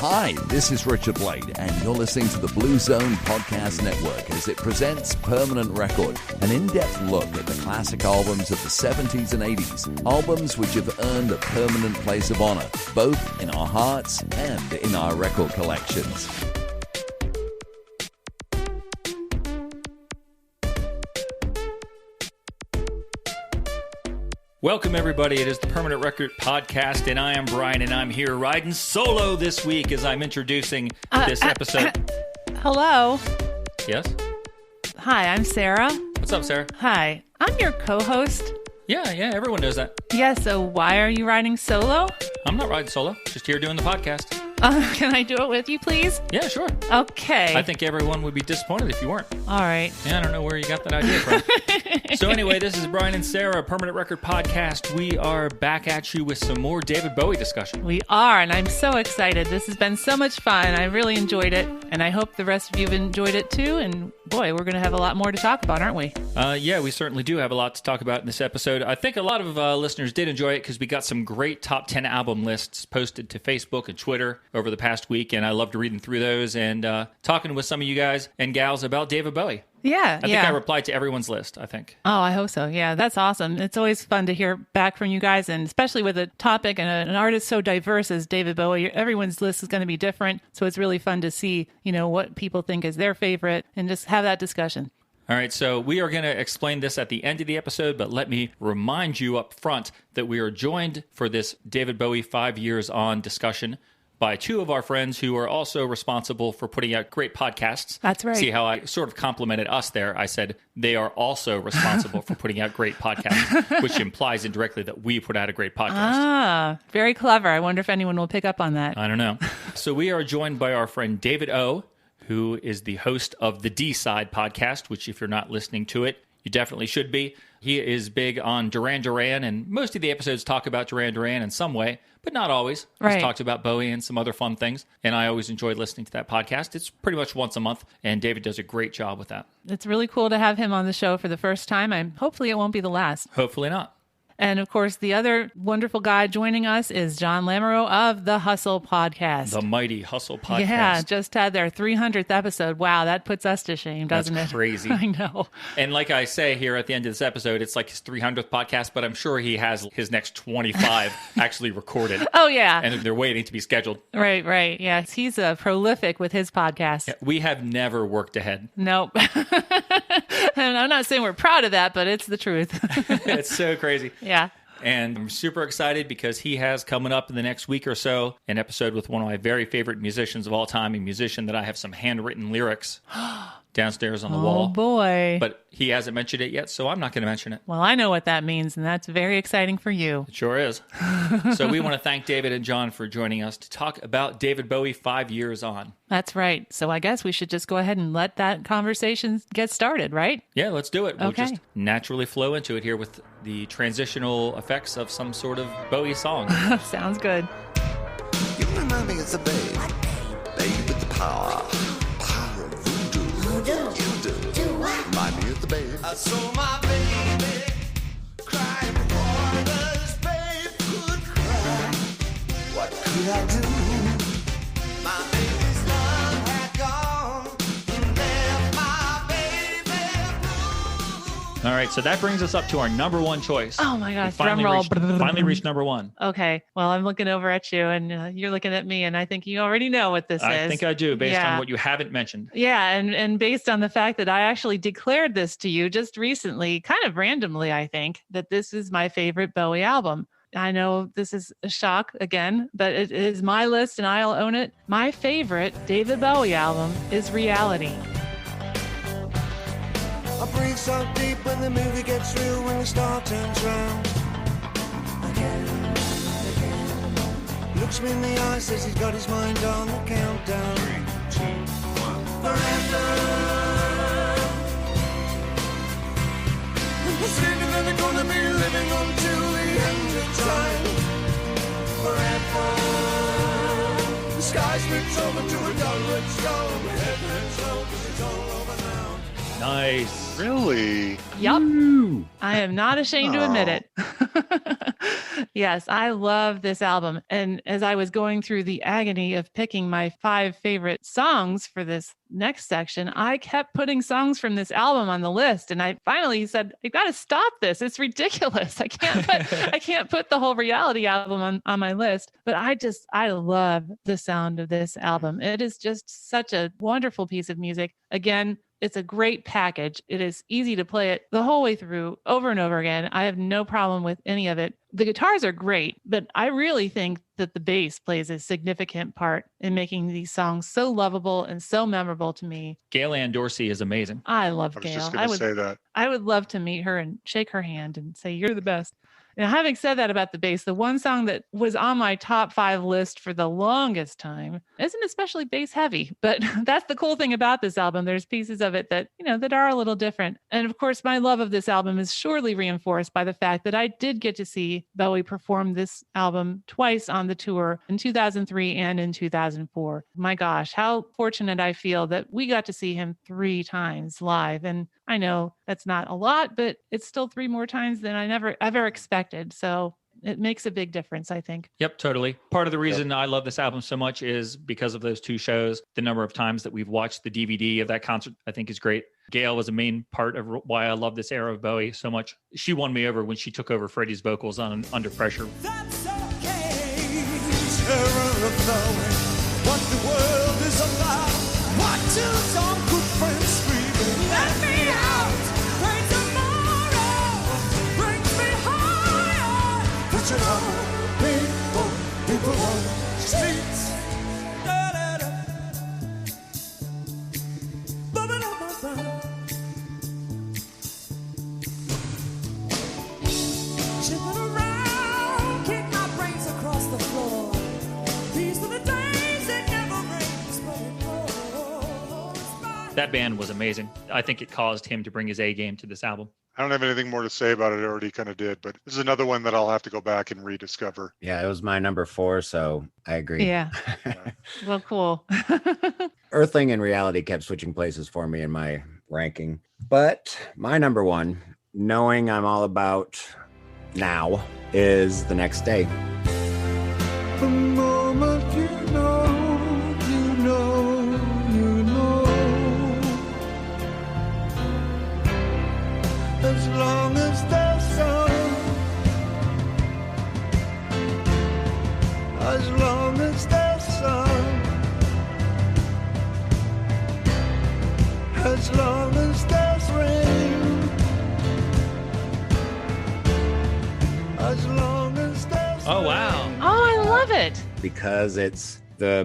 Hi, this is Richard Blade, and you're listening to the Blue Zone Podcast Network as it presents Permanent Record, an in-depth look at the classic albums of the 70s and 80s, albums which have earned a permanent place of honor, both in our hearts and in our record collections. Welcome, everybody. It is the Permanent Record Podcast, and I am Brian, and I'm here riding solo this week as I'm introducing this episode. Hello. Yes? Hi, I'm Sarah. What's up, Sarah? Hi, I'm your co-host. Yeah, everyone knows that. Yeah, so why are you riding solo? I'm not riding solo, just here doing the podcast. Can I do it with you, please? Yeah, sure. Okay. I think everyone would be disappointed if you weren't. All right. Yeah, I don't know where you got that idea from. So anyway, this is Brian and Sarah, Permanent Record Podcast. We are back at you with some more David Bowie discussion. We are, and I'm so excited. This has been so much fun. I really enjoyed it, and I hope the rest of you have enjoyed it too. And boy, we're going to have a lot more to talk about, aren't we? Yeah, we certainly do have a lot to talk about in this episode. I think a lot of listeners did enjoy it because we got some great top 10 album lists posted to Facebook and Twitter over the past week, and I loved reading through those and talking with some of you guys and gals about David Bowie. Yeah, I think I replied to everyone's list, I think. Oh, I hope so. Yeah, that's awesome. It's always fun to hear back from you guys, and especially with a topic and an artist so diverse as David Bowie, everyone's list is going to be different. So it's really fun to see, what people think is their favorite and just have that discussion. All right, so we are going to explain this at the end of the episode, but let me remind you up front that we are joined for this David Bowie 5 years on discussion by two of our friends who are also responsible for putting out great podcasts. That's right. See how I sort of complimented us there? I said they are also responsible for putting out great podcasts, which implies indirectly that we put out a great podcast. Ah, very clever. I wonder if anyone will pick up on that. I don't know. So we are joined by our friend David O., who is the host of the D-Side podcast, which if you're not listening to it, you definitely should be. He is big on Duran Duran, and most of the episodes talk about Duran Duran in some way, but not always. Right. He's talked about Bowie and some other fun things, and I always enjoyed listening to that podcast. It's pretty much once a month, and David does a great job with that. It's really cool to have him on the show for the first time. Hopefully it won't be the last. Hopefully not. And of course, the other wonderful guy joining us is Jon Lamoreaux of the Hustle Podcast. The mighty Hustle Podcast. Yeah, just had their 300th episode. Wow, that puts us to shame, doesn't That's it? crazy. I know. And like I say here at the end of this episode, it's like his 300th podcast, but I'm sure he has his next 25 actually recorded. Oh, yeah. And they're waiting to be scheduled. Right. Yeah, he's prolific with his podcast. Yeah, we have never worked ahead. Nope. And I'm not saying we're proud of that, but it's the truth. It's so crazy. Yeah. And I'm super excited because he has coming up in the next week or so an episode with one of my very favorite musicians of all time, a musician that I have some handwritten lyrics downstairs on the wall. Oh, boy. But he hasn't mentioned it yet, so I'm not going to mention it. Well, I know what that means, and that's very exciting for you. It sure is. So we want to thank David and Jon for joining us to talk about David Bowie 5 years on. That's right. So I guess we should just go ahead and let that conversation get started, right? Yeah, let's do it. We'll Okay. just naturally flow into it here with the transitional effects of some sort of Bowie song. Sounds good. You remind me of the babe. Babe with the power. Power of voodoo. You do. Remind me of the babe. I saw my baby crying for this babe could cry. What could I do? My baby's love had gone and left my baby blue. All right, so that brings us up to our number one choice. Oh, my gosh. We Drum roll. finally reached number one. Okay. Well, I'm looking over at you, and you're looking at me, and I think you already know what this is. I think I do, based Yeah. on what you haven't mentioned. Yeah, and based on the fact that I actually declared this to you just recently, kind of randomly, I think, that this is my favorite Bowie album. I know this is a shock again, but it is my list and I'll own it. My favorite David Bowie album is Reality. I breathe so deep when the movie gets real, when the star turns round. Looks me in the eye, says he's got his mind on the countdown. 3, 2, 1. Forever. Singing that they're gonna be living until the end of time. Forever. The sky splits over to a dull red storm. Head hurts low 'cause it's all over now. Nice. Really? Yup. I am not ashamed to admit it. Yes, I love this album. And as I was going through the agony of picking my 5 favorite songs for this next section, I kept putting songs from this album on the list. And I finally said, "You got to stop this. It's ridiculous. I can't put the whole Reality album on my list." But I love the sound of this album. It is just such a wonderful piece of music. Again, it's a great package. It is easy to play it the whole way through over and over again. I have no problem with any of it. The guitars are great, but I really think that the bass plays a significant part in making these songs so lovable and so memorable to me. Gail Ann Dorsey is amazing. I love I was Gail. just going to say that. I would love to meet her and shake her hand and say, "You're the best." Now, having said that about the bass, the one song that was on my top 5 list for the longest time isn't especially bass heavy, but that's the cool thing about this album. There's pieces of it that, that are a little different. And of course, my love of this album is surely reinforced by the fact that I did get to see Bowie perform this album twice on the tour in 2003 and in 2004. My gosh, how fortunate I feel that we got to see him 3 times live. And I know that's not a lot, but it's still 3 more times than I ever expected. So it makes a big difference, I think. Yep, totally. Part of the reason I love this album so much is because of those 2 shows. The number of times that we've watched the DVD of that concert, I think is great. Gail was a main part of why I love this era of Bowie so much. She won me over when she took over Freddie's vocals on Under Pressure. That's okay. Terror of knowing what the world is about. Watching some good friends screaming, "Let me out! Great tomorrow brings me higher." But you know, people on the streets. Chipping around, kick my brains across the floor. These are the days it never rains, but it pours. That band was amazing. I think it caused him to bring his A game to this album. I don't have anything more to say about it. I already kind of did, but this is another one that I'll have to go back and rediscover. Yeah, it was my number 4, so I agree. Yeah. Well, cool. Earthling and Reality kept switching places for me in my ranking. But my number 1, knowing I'm all about now, is The Next Day. The moment you know. As long as there's sun, as long as there's sun, as long as there's rain, as long as there's Oh, wow. Oh, I love it. Because it's the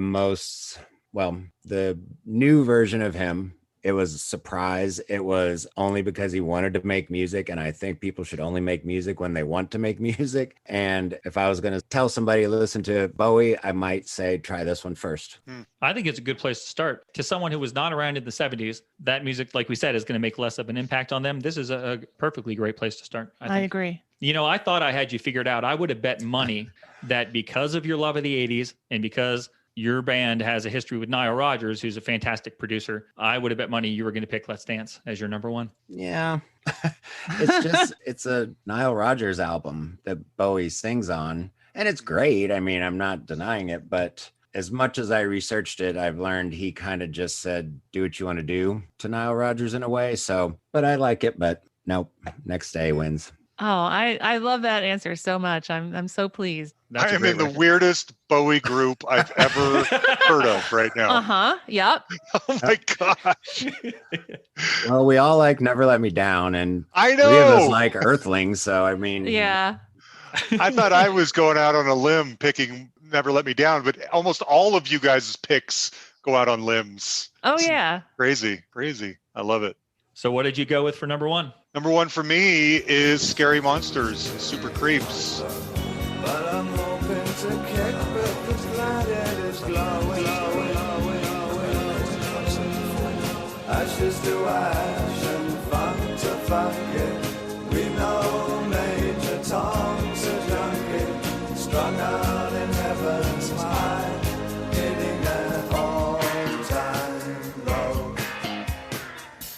new version of him. It was a surprise. It was only because he wanted to make music. And I think people should only make music when they want to make music. And if I was going to tell somebody to listen to Bowie, I might say, try this one first. I think it's a good place to start. To someone who was not around in the 70s, that music, like we said, is going to make less of an impact on them. This is a perfectly great place to start. I agree. I thought I had you figured out. I would have bet money that because of your love of the 80s and because your band has a history with Nile Rodgers, who's a fantastic producer, I would have bet money you were going to pick Let's Dance as your number 1. Yeah. It's a Nile Rodgers album that Bowie sings on, and it's great. I mean, I'm not denying it, but as much as I researched it, I've learned he kind of just said, do what you want to do to Nile Rodgers in a way. So, but I like it, but nope. Next Day wins. Oh, I love that answer so much. I'm so pleased. I am in the weirdest Bowie group I've ever heard of right now. Uh-huh. Yep. Oh my gosh. Well, we all like Never Let Me Down, and I 3 of know. us like Earthlings, so I mean. Yeah. I thought I was going out on a limb picking Never Let Me Down, but almost all of you guys' picks go out on limbs. Oh, yeah. Crazy. I love it. So what did you go with for number 1? Number 1 for me is Scary Monsters, Super Creeps. But I'm hoping to kick with this light that is glowing. Ashes to ash and funk to funky. We know Major Tom's a junkie, strung out in heaven's high, hitting that all-time low.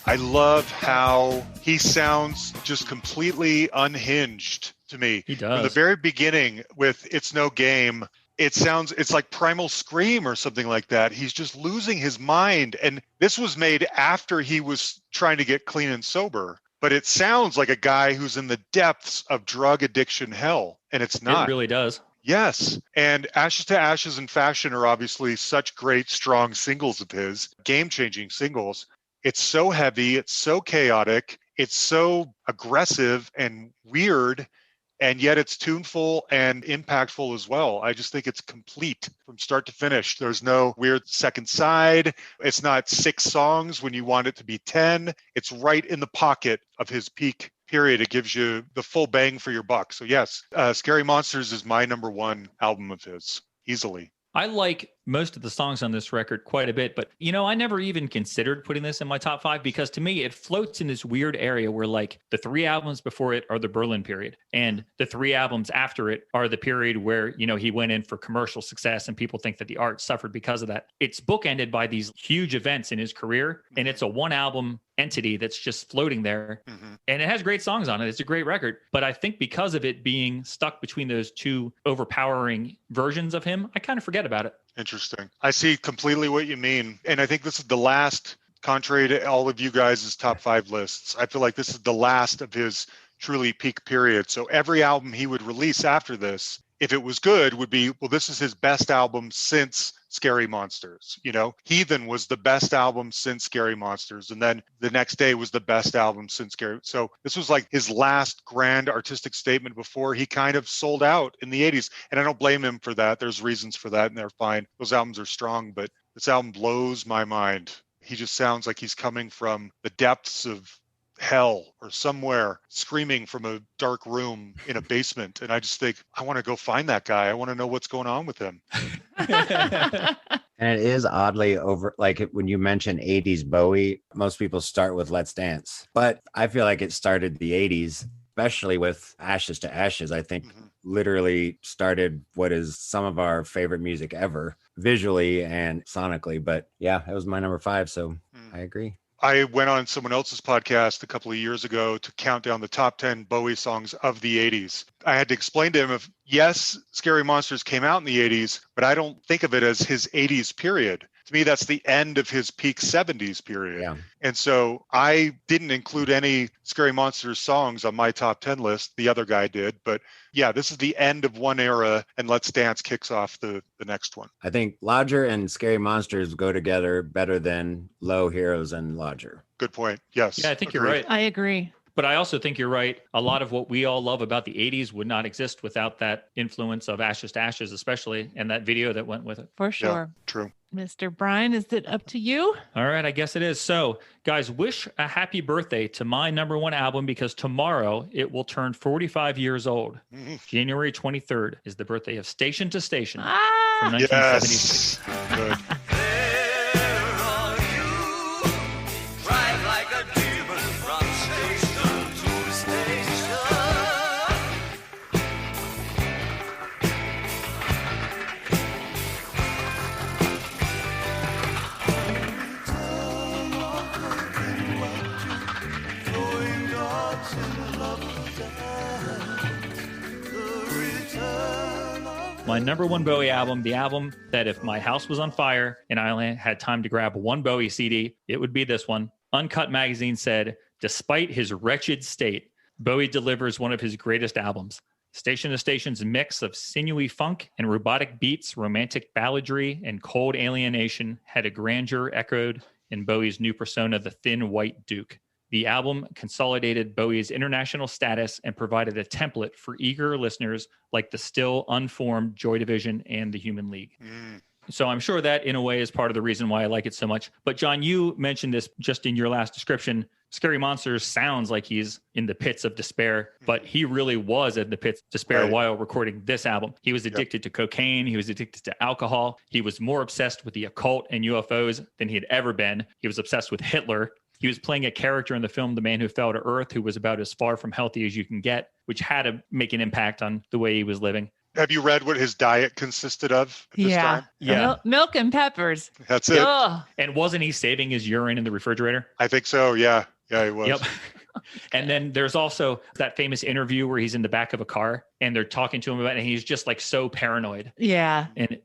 I love how he sounds just completely unhinged to me. He From the does. very beginning with It's No Game, it's like Primal Scream or something like that. He's just losing his mind. And this was made after he was trying to get clean and sober. But it sounds like a guy who's in the depths of drug addiction hell. And it's not. It really does. Yes. And Ashes to Ashes and Fashion are obviously such great, strong singles of his, game-changing singles. It's so heavy. It's so chaotic. It's so aggressive and weird. And yet it's tuneful and impactful as well. I just think it's complete from start to finish. There's no weird second side. It's not 6 songs when you want it to be 10. It's right in the pocket of his peak period. It gives you the full bang for your buck. So yes, Scary Monsters is my number 1 album of his, easily. I like most of the songs on this record quite a bit, but I never even considered putting this in my top 5 because to me, it floats in this weird area where like the 3 albums before it are the Berlin period and the 3 albums after it are the period where, he went in for commercial success and people think that the art suffered because of that. It's bookended by these huge events in his career and it's a 1 album entity that's just floating there. And it has great songs on it. It's a great record. But I think because of it being stuck between those 2 overpowering versions of him, I kind of forget about it. Interesting. I see completely what you mean. And I think this is the last, contrary to all of you guys' top 5 lists, I feel like this is the last of his truly peak period. So every album he would release after this, if it was good, would be, well, this is his best album since Scary Monsters. Heathen was the best album since Scary Monsters. And then the next day was the best album since Scary. So this was like his last grand artistic statement before he kind of sold out in the 80s. And I don't blame him for that. There's reasons for that and they're fine. Those albums are strong, but this album blows my mind. He just sounds like he's coming from the depths of hell or somewhere, screaming from a dark room in a basement. And I just think, I want to go find that guy. I want to know what's going on with him. And it is oddly over, like when you mention 80s Bowie, most people start with Let's Dance. But I feel like it started the 80s, especially with Ashes to Ashes. I think literally started what is some of our favorite music ever, visually and sonically. But yeah, it was my number 5. So I agree. I went on someone else's podcast a couple of years ago to count down the top 10 Bowie songs of the 80s. I had to explain to him yes, Scary Monsters came out in the 80s, but I don't think of it as his 80s period. To me, that's the end of his peak 70s period. Yeah. And so I didn't include any Scary Monsters songs on my top 10 list. The other guy did. But yeah, this is the end of one era and Let's Dance kicks off the next one. I think Lodger and Scary Monsters go together better than Low, Heroes, and Lodger. Good point. Yes. Yeah, I think you're right. I agree. But I also think you're right. A lot of what we all love about the 80s would not exist without that influence of Ashes to Ashes, especially, and that video that went with it. For sure. Yeah, true. Mr. Brian, is it up to you? All right, I guess it is. So, guys, wish a happy birthday to my number 1 album because tomorrow it will turn 45 years old. January 23rd is the birthday of Station to Station from 1976. Yes. Good. My number 1 Bowie album, the album that if my house was on fire and I only had time to grab one Bowie CD, it would be this one. Uncut Magazine said, despite his wretched state, Bowie delivers one of his greatest albums. Station to Station's mix of sinewy funk and robotic beats, romantic balladry, and cold alienation had a grandeur echoed in Bowie's new persona, the Thin White Duke. The album consolidated Bowie's international status and provided a template for eager listeners like the still unformed Joy Division and the Human League. So I'm sure that in a way is part of the reason why I like it so much. But Jon, you mentioned this just in your last description. Scary Monsters sounds like he's in the pits of despair, but he really was in the pits of despair while recording this album. He was addicted to cocaine. He was addicted to alcohol. He was more obsessed with the occult and UFOs than he had ever been. He was obsessed with Hitler. He was playing a character in the film The Man Who Fell to Earth, who was about as far from healthy as you can get, which had to make an impact on the way he was living. Have you read what his diet consisted of at this time? Yeah. Milk and peppers. That's it. Ugh. And wasn't he saving his urine in the refrigerator? I think so. Yeah. Yeah, he was. Yep. And then there's also that famous interview where he's in the back of a car and they're talking to him about it, and he's just like so paranoid. Yeah. And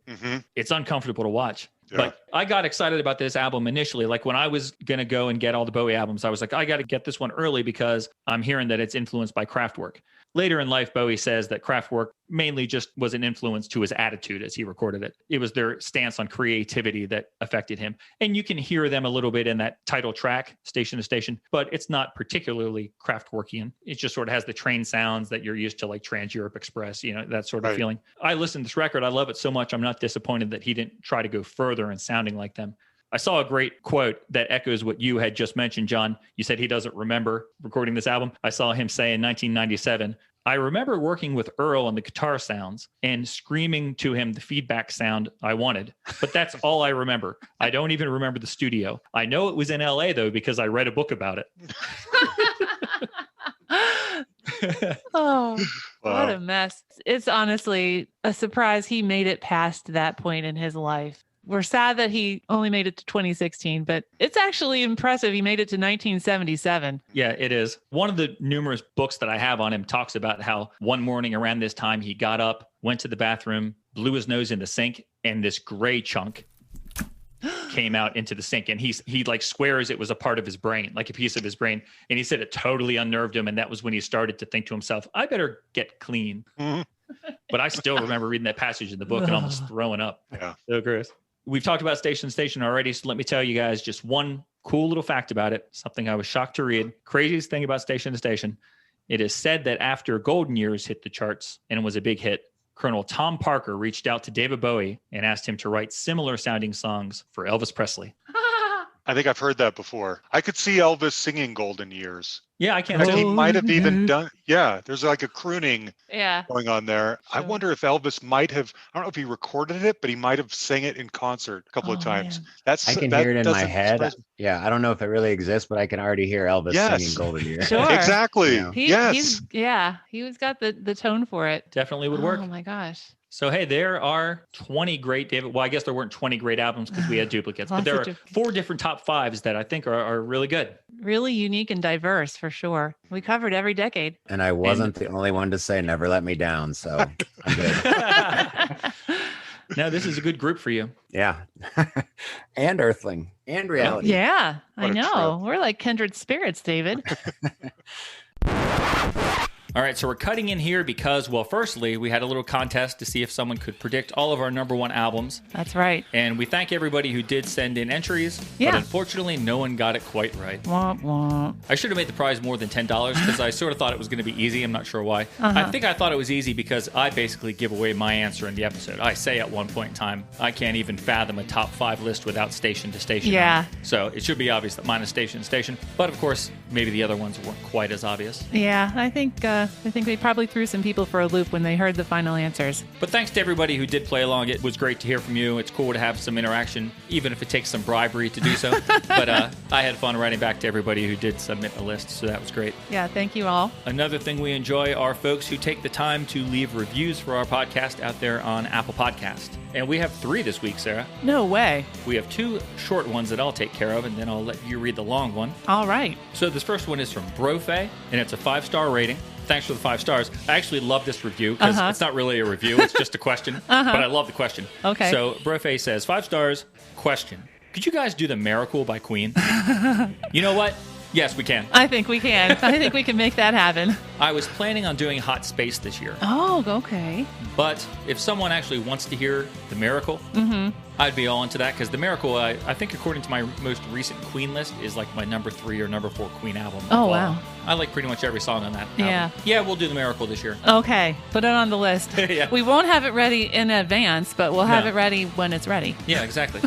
it's uncomfortable to watch. Yeah. But I got excited about this album initially. Like when I was going to go and get all the Bowie albums, I was like, I got to get this one early because I'm hearing that it's influenced by Kraftwerk. Later in life, Bowie says that Kraftwerk mainly just was an influence to his attitude as he recorded it. It was their stance on creativity that affected him. And you can hear them a little bit in that title track, Station to Station, but it's not particularly Kraftwerkian. It just sort of has the train sounds that you're used to, like Trans-Europe Express, you know, that sort of feeling. I listened to this record. I love it so much. I'm not disappointed that he didn't try to go further in sounding like them. I saw a great quote that echoes what you had just mentioned, John. You said he doesn't remember recording this album. I saw him say in 1997, I remember working with Earl on the guitar sounds and screaming to him the feedback sound I wanted. But that's all I remember. I don't even remember the studio. I know it was in LA, though, because I read a book about it. Oh, what a mess. It's honestly a surprise he made it past that point in his life. We're sad that he only made it to 2016, but it's actually impressive. He made it to 1977. Yeah, it is. One of the numerous books that I have on him talks about how one morning around this time, he got up, went to the bathroom, blew his nose in the sink, and this gray chunk came out into the sink. And he like swears it was a part of his brain, like a piece of his brain. And he said it totally unnerved him. And that was when he started to think to himself, I better get clean. But I still remember reading that passage in the book and almost throwing up. Yeah. So gross. We've talked about Station to Station already, so let me tell you guys just one cool little fact about it, something I was shocked to read. Craziest thing about Station to Station. It is said that after Golden Years hit the charts and was a big hit, Colonel Tom Parker reached out to David Bowie and asked him to write similar sounding songs for Elvis Presley. I think I've heard that before. I could see Elvis singing Golden Years. Yeah, I can't. And he might have even done, there's like a crooning going on there. Sure. I wonder if Elvis might have, I don't know if he recorded it, but he might have sang it in concert a couple of times. Man. I can hear it in my head. Yeah, I don't know if it really exists, but I can already hear Elvis singing Golden Years. Sure. Exactly. Yeah. He's got the tone for it. Definitely would work. Oh my gosh. So, hey, there are 20 great I guess there weren't 20 great albums because we had duplicates, but there are 4 different top 5s that I think are really good. Really unique and diverse for sure. We covered every decade. And I wasn't the only one to say Never Let Me Down, so I'm good. No, this is a good group for you. Yeah. And Earthling and Reality. Yeah, I know. trip. We're like kindred spirits, David. All right, so we're cutting in here because, well, firstly, we had a little contest to see if someone could predict all of our number 1 albums. That's right. And we thank everybody who did send in entries, but unfortunately, no one got it quite right. Womp womp. I should have made the prize more than $10 because I sort of thought it was going to be easy. I'm not sure why. I think I thought it was easy because I basically give away my answer in the episode. I say at one point in time, I can't even fathom a top 5 list without Station to Station. Yeah. So it should be obvious that mine is Station to Station. But of course, maybe the other ones weren't quite as obvious. Yeah, I think they probably threw some people for a loop when they heard the final answers. But thanks to everybody who did play along. It was great to hear from you. It's cool to have some interaction, even if it takes some bribery to do so. But I had fun writing back to everybody who did submit a list, so that was great. Yeah, thank you all. Another thing we enjoy are folks who take the time to leave reviews for our podcast out there on Apple Podcast. And we have 3 this week, Sarah. No way. We have 2 short ones that I'll take care of, and then I'll let you read the long one. All right. So this first one is from Brofe, and it's a 5-star rating. Thanks for the 5 stars. I actually love this review because it's not really a review. It's just a question, but I love the question. Okay. So Brofe says, 5 stars, question. Could you guys do The Miracle by Queen? You know what? Yes, we can. I think we can. I think we can make that happen. I was planning on doing Hot Space this year. Oh, okay. But if someone actually wants to hear The Miracle, I'd be all into that because The Miracle, I think according to my most recent Queen list, is like my number 3 or number 4 Queen album. Oh, wow. I like pretty much every song on that album. Yeah. Yeah, we'll do The Miracle this year. Okay. Put it on the list. Yeah. We won't have it ready in advance, but we'll have it ready when it's ready. Yeah, exactly.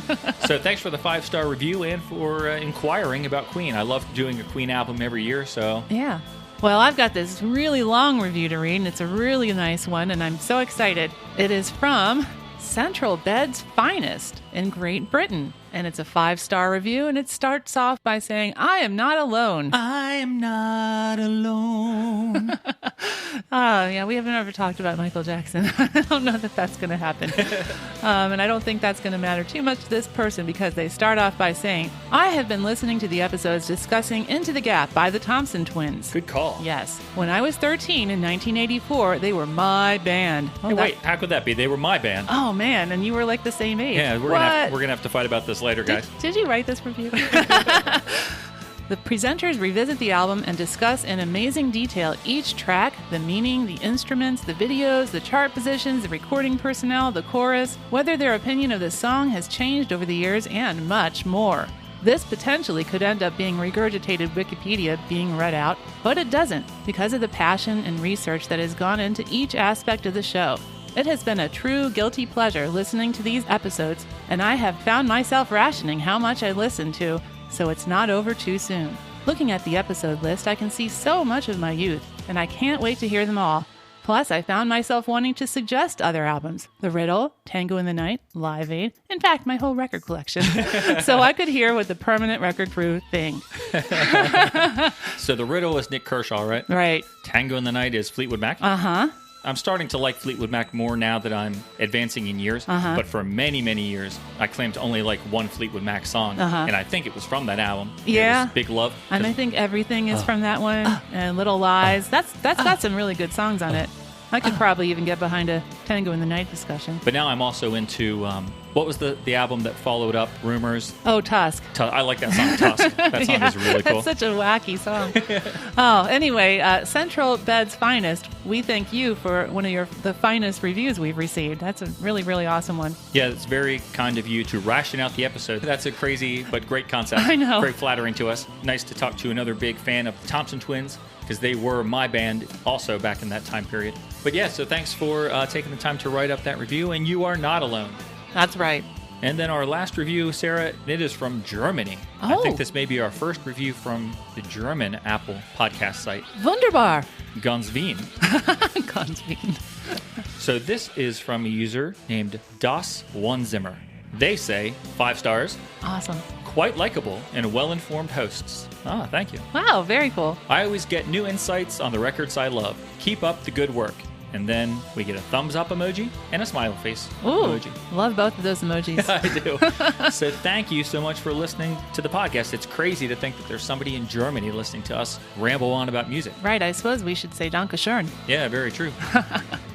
So thanks for the 5-star review and for inquiring about Queen. I love doing a Queen album every year, so... Yeah. Well, I've got this really long review to read, and it's a really nice one, and I'm so excited. It is from Central Bed's Finest in Great Britain. and it's a 5-star review, and it starts off by saying, I am not alone. I am not alone. Yeah, we haven't ever talked about Michael Jackson. I don't know that that's going to happen. And I don't think that's going to matter too much to this person, because they start off by saying, I have been listening to the episodes discussing Into the Gap by the Thompson Twins. Good call. Yes. When I was 13 in 1984, they were my band. Hey, wait, how could that be? They were my band. Oh, man, and you were like the same age. Yeah, we're gonna have to fight about this later, guys. Did you write this review? The presenters revisit the album and discuss in amazing detail each track, the meaning, the instruments, the videos, the chart positions, the recording personnel, the chorus, whether their opinion of the song has changed over the years, and much more. This potentially could end up being regurgitated Wikipedia being read out, but it doesn't, because of the passion and research that has gone into each aspect of the show. It has been a true guilty pleasure listening to these episodes, and I have found myself rationing how much I listen to, so it's not over too soon. Looking at the episode list, I can see so much of my youth, and I can't wait to hear them all. Plus, I found myself wanting to suggest other albums. The Riddle, Tango in the Night, Live Aid, in fact, my whole record collection. So I could hear what the permanent record crew think. So The Riddle is Nick Kershaw, right? Right. Tango in the Night is Fleetwood Mac? Uh-huh. I'm starting to like Fleetwood Mac more now that I'm advancing in years. But for many, many years, I claimed to only like one Fleetwood Mac song. And I think it was from that album. Yeah. It was Big Love. And I think Everything is from that one. And Little Lies. That's got some really good songs on it. I could probably even get behind a Tango in the Night discussion. But now I'm also into, what was the album that followed up Rumors? Oh, Tusk. I like that song, Tusk. That song is really cool. That's such a wacky song. Anyway, Central Bed's Finest, we thank you for one of the finest reviews we've received. That's a really, really awesome one. Yeah, it's very kind of you to ration out the episode. That's a crazy but great concept. I know. Very flattering to us. Nice to talk to another big fan of the Thompson Twins, because they were my band also back in that time period. But yeah, so thanks for taking the time to write up that review, and you are not alone. That's right. And then our last review, Sarah, it is from Germany. Oh. I think this may be our first review from the German Apple podcast site. Wunderbar. Ganz Wien. Ganz Wien. So this is from a user named Das Onezimmer. They say 5 stars. Awesome. Quite likable and well-informed hosts. Ah, thank you. Wow, very cool. I always get new insights on the records I love. Keep up the good work. And then we get a thumbs up emoji and a smile face emoji. Love both of those emojis. I do. So thank you so much for listening to the podcast. It's crazy to think that there's somebody in Germany listening to us ramble on about music. Right, I suppose we should say Danke schön. Yeah, very true.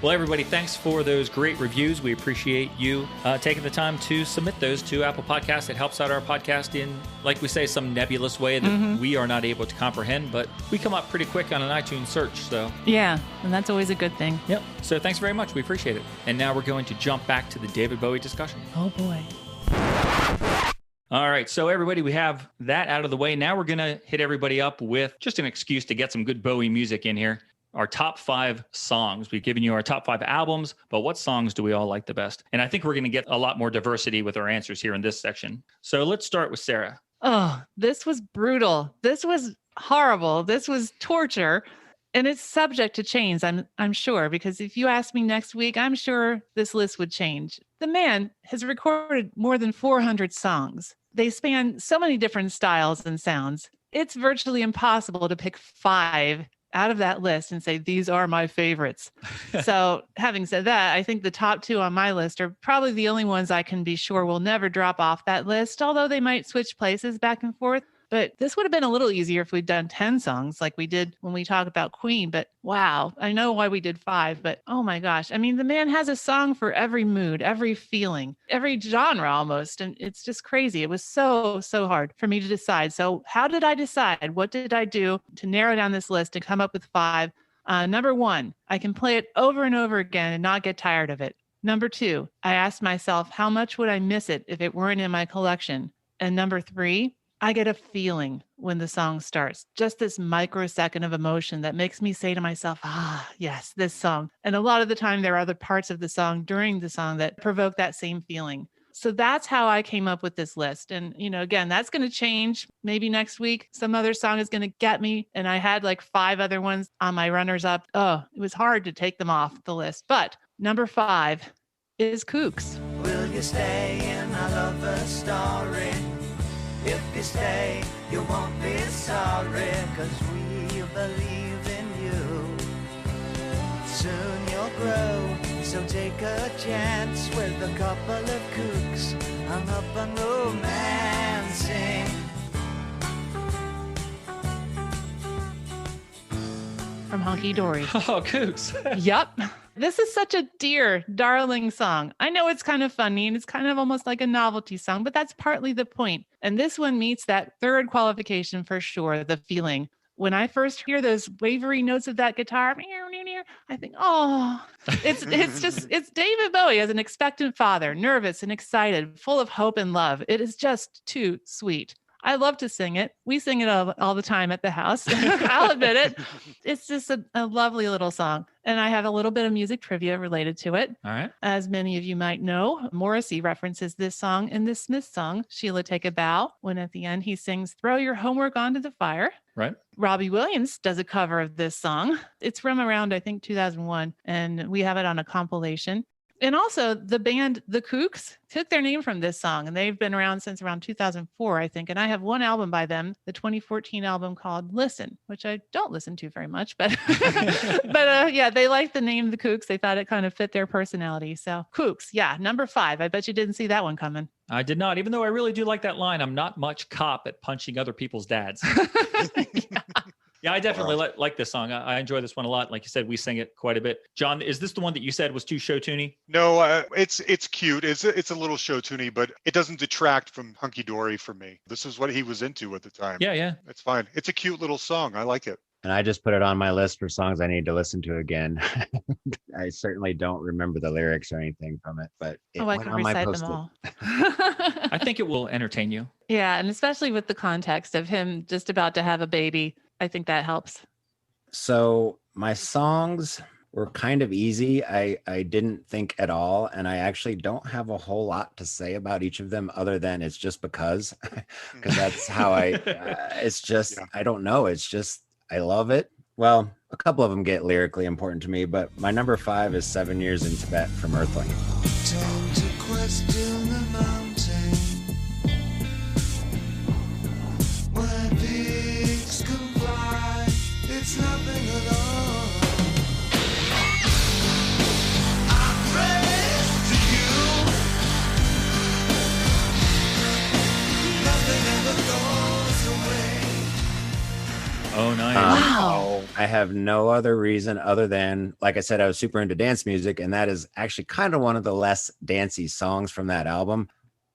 Well, everybody, thanks for those great reviews. We appreciate you taking the time to submit those to Apple Podcasts. It helps out our podcast in, like we say, some nebulous way that we are not able to comprehend, but we come up pretty quick on an iTunes search. So yeah, and that's always a good thing. Yep. So thanks very much. We appreciate it. And now we're going to jump back to the David Bowie discussion. Oh, boy. All right. So everybody, we have that out of the way. Now we're going to hit everybody up with just an excuse to get some good Bowie music in here. Our top 5 songs. We've given you our top 5 albums, but what songs do we all like the best? And I think we're going to get a lot more diversity with our answers here in this section. So let's start with Sarah. Oh, this was brutal. This was horrible. This was torture. And it's subject to change, I'm sure, because if you ask me next week, I'm sure this list would change. The man has recorded more than 400 songs. They span so many different styles and sounds. It's virtually impossible to pick 5 out of that list and say, these are my favorites. So having said that, I think the top 2 on my list are probably the only ones I can be sure will never drop off that list, although they might switch places back and forth. But this would have been a little easier if we'd done 10 songs like we did when we talked about Queen. But wow, I know why we did 5, but oh my gosh. I mean, the man has a song for every mood, every feeling, every genre almost. And it's just crazy. It was so hard for me to decide. So how did I decide? What did I do to narrow down this list and come up with 5? Number 1, I can play it over and over again and not get tired of it. Number 2, I asked myself, how much would I miss it if it weren't in my collection? And number 3, I get a feeling when the song starts, just this microsecond of emotion that makes me say to myself, yes, this song. And a lot of the time there are other parts of the song during the song that provoke that same feeling. So that's how I came up with this list. And, again, that's going to change. Maybe next week, some other song is going to get me. And I had like 5 other ones on my runners up. Oh, it was hard to take them off the list. But number 5 is Kooks. Will you stay in our lover's story? If you stay, you won't be sorry, 'cause we believe in you. Soon you'll grow, so take a chance with a couple of kooks hung up on romancing. From Hunky Dory. Oh, Kooks. Yup. This is such a dear, darling song. I know it's kind of funny and it's kind of almost like a novelty song, but that's partly the point. And this one meets that third qualification for sure, the feeling. When I first hear those wavery notes of that guitar, I think, oh, it's David Bowie as an expectant father, nervous and excited, full of hope and love. It is just too sweet. I love to sing it. We sing it all the time at the house. I'll admit it. It's just a lovely little song. And I have a little bit of music trivia related to it. All right. As many of you might know, Morrissey references this song in the Smiths song, Sheila Take a Bow, when at the end he sings, throw your homework onto the fire. Right. Robbie Williams does a cover of this song. It's from around, I think, 2001, and we have it on a compilation. And also the band The Kooks took their name from this song, and they've been around since around 2004, I think. And I have one album by them, the 2014 album called Listen, which I don't listen to very much, but yeah, they liked the name The Kooks. They thought it kind of fit their personality. So Kooks, yeah, number 5. I bet you didn't see that one coming. I did not, even though I really do like that line. I'm not much cop at punching other people's dads. Yeah, I definitely like this song. I enjoy this one a lot. Like you said, we sing it quite a bit. John, is this the one that you said was too show-tuney? No, it's cute. It's a little show-tuney, but it doesn't detract from Hunky Dory for me. This is what he was into at the time. Yeah. It's fine. It's a cute little song. I like it. And I just put it on my list for songs I need to listen to again. I certainly don't remember the lyrics or anything from it, but it I went can on my recite post-it. them all. I think it will entertain you. Yeah, and especially with the context of him just about to have a baby, I think that helps. So my songs were kind of easy. I didn't think at all. And I actually don't have a whole lot to say about each of them other than it's just because that's how it's just, Yeah. I don't know. It's just, I love it. Well, a couple of them get lyrically important to me, but my number 5 is 7 Years in Tibet from Earthling. Time to question the mountain where pigs can fly. It's nothing at all. I praise to you. Nothing ever goes away. Oh, nice. Wow. I have no other reason other than, like I said, I was super into dance music, and that is actually kind of one of the less dancey songs from that album.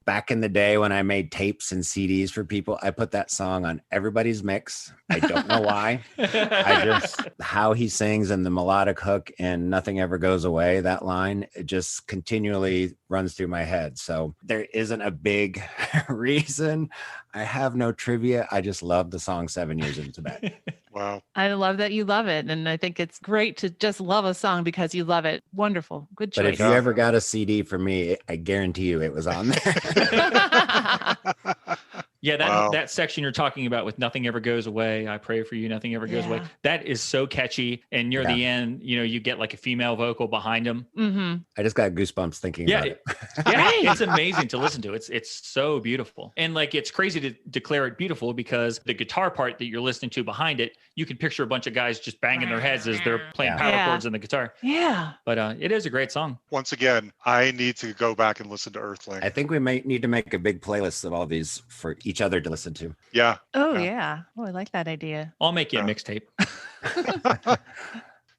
Back in the day when I made tapes and CDs for people, I put that song on everybody's mix. I don't know why. I just, how he sings and the melodic hook and Nothing Ever Goes Away, that line, it just continually runs through my head. So there isn't a big reason. I have no trivia. I just love the song 7 Years in Tibet. Wow. I love that you love it. And I think it's great to just love a song because you love it. Wonderful. Good choice. But if you ever got a CD from me, I guarantee you it was on there. Yeah, Wow. that section you're talking about with Nothing Ever Goes Away, I pray for you, nothing ever goes away. Yeah. That is so catchy. And near the end, you get like a female vocal behind him. Mm-hmm. I just got goosebumps thinking Yeah, about it. yeah, it's amazing to listen to. It's so beautiful. And like, it's crazy to declare it beautiful because the guitar part that you're listening to behind it, you can picture a bunch of guys just banging their heads as they're playing Yeah. power Yeah. chords on the guitar. Yeah. But it is a great song. Once again, I need to go back and listen to Earthling. I think we might need to make a big playlist of all these for each other to listen to. Yeah. Oh, Yeah. yeah. Oh, I like that idea. I'll make you a Yeah. mixtape.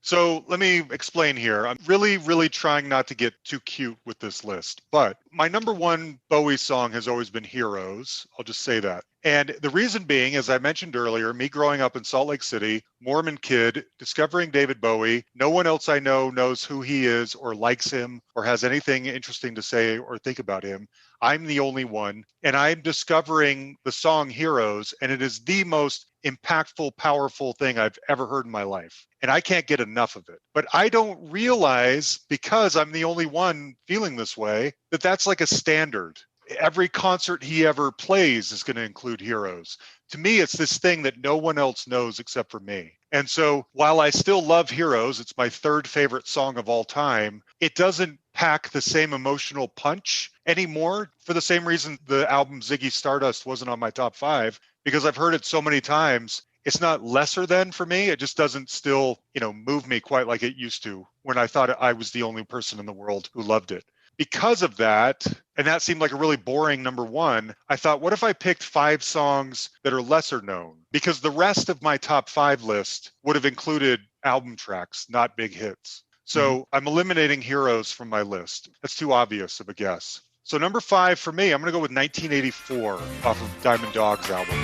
So let me explain here. I'm really trying not to get too cute with this list, but my number 1 Bowie song has always been Heroes. I'll just say that. And the reason being, as I mentioned earlier, me growing up in Salt Lake City, Mormon kid, discovering David Bowie, no one else I know knows who he is or likes him or has anything interesting to say or think about him. I'm the only one. And I'm discovering the song Heroes, and it is the most impactful, powerful thing I've ever heard in my life. And I can't get enough of it. But I don't realize, because I'm the only one feeling this way, that that's like a standard. Every concert he ever plays is going to include Heroes. To me, it's this thing that no one else knows except for me. And so while I still love Heroes, it's my 3rd favorite song of all time, it doesn't pack the same emotional punch anymore, for the same reason the album Ziggy Stardust wasn't on my top 5, because I've heard it so many times. It's not lesser than for me. It just doesn't still, move me quite like it used to when I thought I was the only person in the world who loved it. Because of that, and that seemed like a really boring number 1, I thought, what if I picked 5 songs that are lesser known? Because the rest of my top 5 list would have included album tracks, not big hits. So I'm eliminating heroes from my list. That's too obvious of a guess. So number 5 for me, I'm going to go with 1984 off of Diamond Dog's album.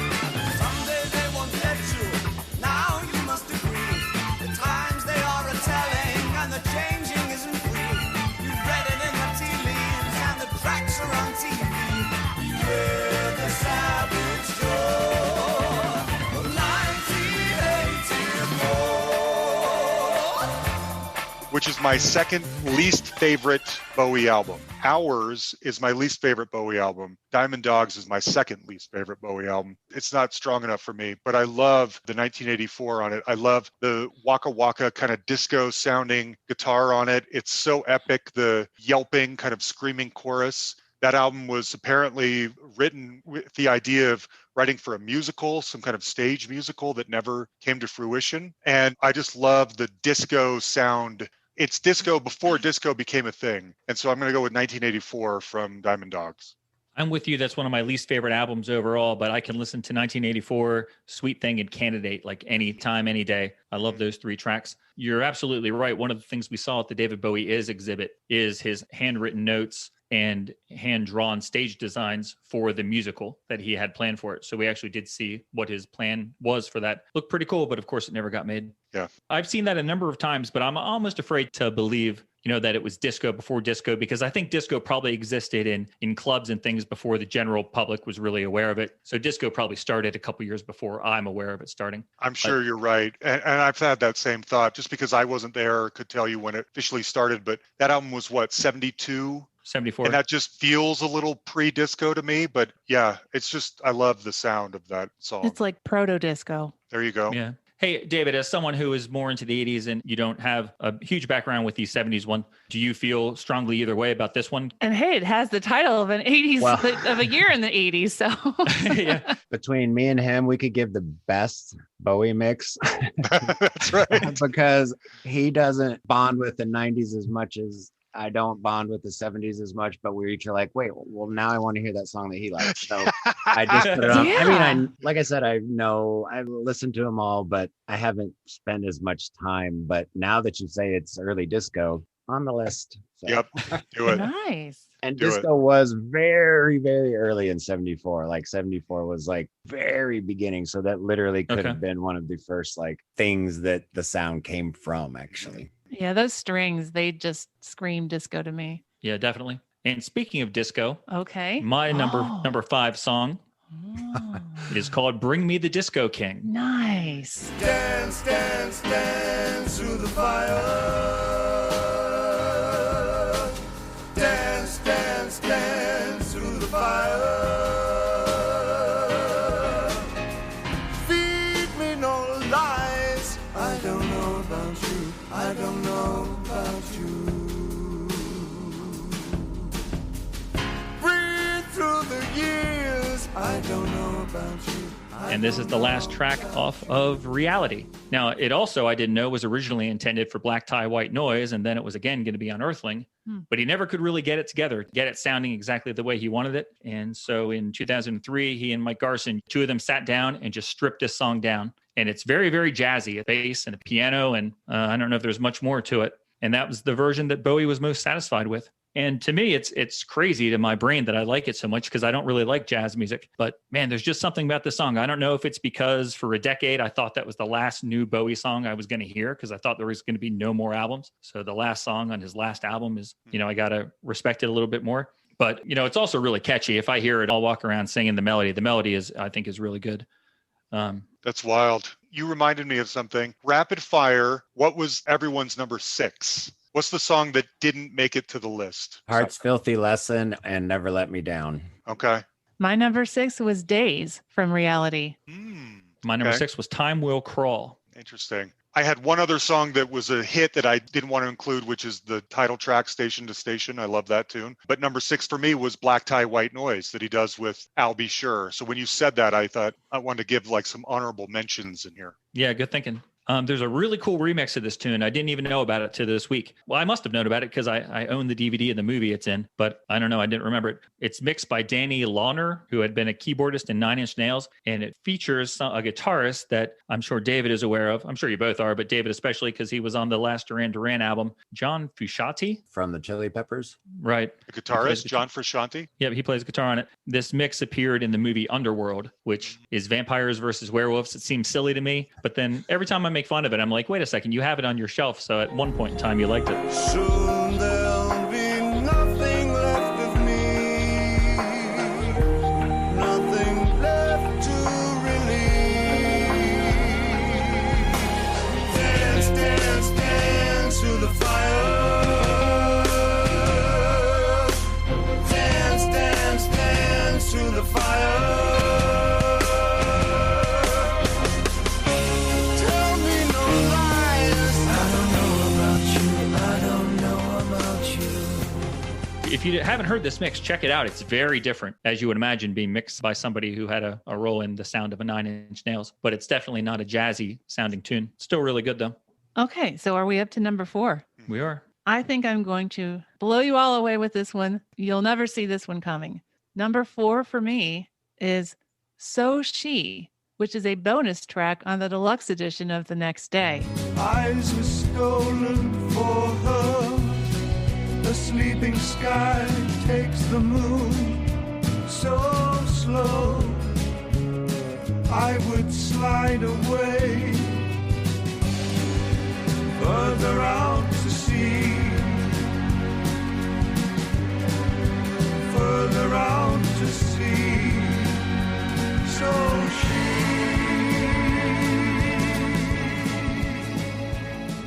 Someday they won't let you. Now you must agree. The times they are a-telling and the changing isn't free. You've read it in the tea leaves and the tracks are on TV. Beware the savage jaw of 1984. Which is my second least favorite Bowie album. Hours is my least favorite Bowie album. Diamond Dogs is my second least favorite Bowie album. It's not strong enough for me, but I love the 1984 on it. I love the Waka Waka kind of disco sounding guitar on it. It's so epic, the yelping kind of screaming chorus. That album was apparently written with the idea of writing for a musical, some kind of stage musical that never came to fruition. And I just love the disco sound. It's disco before disco became a thing. And so I'm going to go with 1984 from Diamond Dogs. I'm with you. That's one of my least favorite albums overall, but I can listen to 1984, Sweet Thing, and Candidate like any time, any day. I love those 3 tracks. You're absolutely right. One of the things we saw at the David Bowie Is exhibit is his handwritten notes and hand-drawn stage designs for the musical that he had planned for it. So we actually did see what his plan was for that. Looked pretty cool, but of course it never got made. Yeah. I've seen that a number of times, but I'm almost afraid to believe, that it was disco before disco, because I think disco probably existed in clubs and things before the general public was really aware of it. So disco probably started a couple years before I'm aware of it starting. I'm sure you're right. And I've had that same thought, just because I wasn't there, could tell you when it officially started. But that album was what, 72? 74. And that just feels a little pre-disco to me. But yeah, it's just, I love the sound of that song. It's like proto-disco. There you go. Yeah. Hey, David, as someone who is more into the 80s and you don't have a huge background with the 70s one, do you feel strongly either way about this one? And hey, it has the title of an 80s, of a year in the 80s. So Yeah. Between me and him, we could give the best Bowie mix. That's right. Because he doesn't bond with the 90s as much as I don't bond with the 70s as much, but we each are like, wait, well, now I want to hear that song that he likes. So I just put it on. Yeah. I mean, like I said, I've listened to them all, but I haven't spent as much time. But now that you say it's early disco, on the list. So. Yep. Do it. nice. And Do disco was very, very early in 74. Like 74 was like very beginning. So that literally could have been one of the first like things that the sound came from, actually. Yeah, those strings, they just scream disco to me. Yeah, definitely. And speaking of disco, Okay. my number 5 song is called Bring Me the Disco King. Nice. Dance, dance, dance through the fire. Dance, dance, dance through the fire. Feed me no lies. I don't know about you. I don't know about you. Breathe through the years. I don't know about you. And this is the last track off of Reality. Now, it also, I didn't know, was originally intended for Black Tie, White Noise, and then it was again going to be on Earthling. But he never could really get it together, get it sounding exactly the way he wanted it. And so in 2003, he and Mike Garson, 2 of them sat down and just stripped this song down. And it's very, very jazzy, a bass and a piano, and I don't know if there's much more to it. And that was the version that Bowie was most satisfied with. And to me, it's crazy to my brain that I like it so much, because I don't really like jazz music. But man, there's just something about this song. I don't know if it's because for a decade, I thought that was the last new Bowie song I was going to hear, because I thought there was going to be no more albums. So the last song on his last album is, I got to respect it a little bit more. But, it's also really catchy. If I hear it, I'll walk around singing the melody. The melody I think is really good. That's wild. You reminded me of something. Rapid fire. What was everyone's number 6? What's the song that didn't make it to the list? Heart's Filthy Lesson and Never Let Me Down. Okay. My number 6 was Days from Reality. My number 6 was Time Will Crawl. Interesting. I had one other song that was a hit that I didn't want to include, which is the title track, Station to Station. I love that tune. But number 6 for me was Black Tie, White Noise that he does with I'll Be Sure. So when you said that, I thought I wanted to give like some honorable mentions in here. Yeah, good thinking. There's a really cool remix of this tune. I didn't even know about it till this week. Well, I must have known about it because I own the DVD of the movie it's in, but I don't know. I didn't remember it. It's mixed by Danny Launer, who had been a keyboardist in Nine Inch Nails, and it features a guitarist that I'm sure David is aware of. I'm sure you both are, but David especially because he was on the last Duran Duran album. John Frusciante. From the Chili Peppers. Right. The guitarist, John Frusciante. Yeah, he plays guitar on it. This mix appeared in the movie Underworld, which is vampires versus werewolves. It seems silly to me, but then every time I make fun of it, I'm like, wait a second, you have it on your shelf. So at one point in time, you liked it. Soon there'll be nothing left of me, nothing left to release. Dance, dance, dance to the fire. Dance, dance, dance to the fire. If you haven't heard this mix, check it out. It's very different, as you would imagine, being mixed by somebody who had a role in the sound of a Nine Inch Nails. But it's definitely not a jazzy sounding tune. Still really good, though. Okay, so are we up to number 4? We are. I think I'm going to blow you all away with this one. You'll never see this one coming. Number 4 for me is So She, which is a bonus track on the deluxe edition of The Next Day. Eyes were stolen for her. The sleeping sky takes the moon so slow. I would slide away further out to sea, further out to sea. So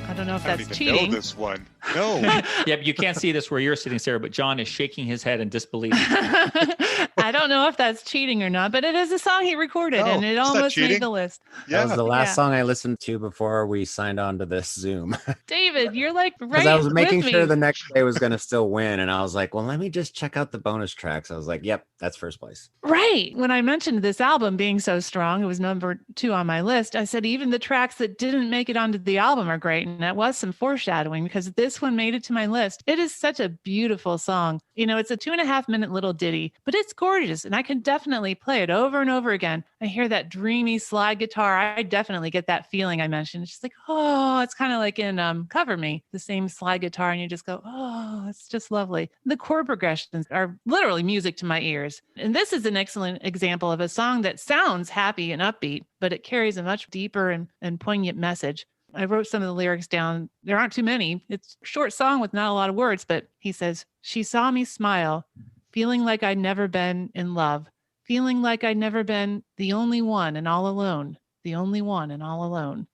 I don't know if I that's don't even cheating. know this one. No. Yeah, but you can't see this where you're sitting, Sarah, but John is shaking his head in disbelief. I don't know if that's cheating or not, but it is a song he recorded Oh, and it is that almost made cheating? the list. Yeah. That was the last Yeah. song I listened to before we signed on to this Zoom. David, you're like Because right I was making with sure me. the Next Day was going to still win. And I was like, well, let me just check out the bonus tracks. I was like, yep, that's first place. Right. When I mentioned this album being so strong, it was number 2 on my list. I said, even the tracks that didn't make it onto the album are great. And that was some foreshadowing because this one made it to my list. It is such a beautiful song. You know, it's a 2.5-minute little ditty, but it's gorgeous. And I can definitely play it over and over again. I hear that dreamy slide guitar. I definitely get that feeling I mentioned. It's just like, oh, it's kind of like in Cover Me, the same slide guitar. And you just go, oh, it's just lovely. The chord progressions are literally music to my ears. And this is an excellent example of a song that sounds happy and upbeat, but it carries a much deeper and poignant message. I wrote some of the lyrics down. There aren't too many. It's a short song with not a lot of words, but he says, she saw me smile, feeling like I'd never been in love, feeling like I'd never been the only one and all alone, the only one and all alone.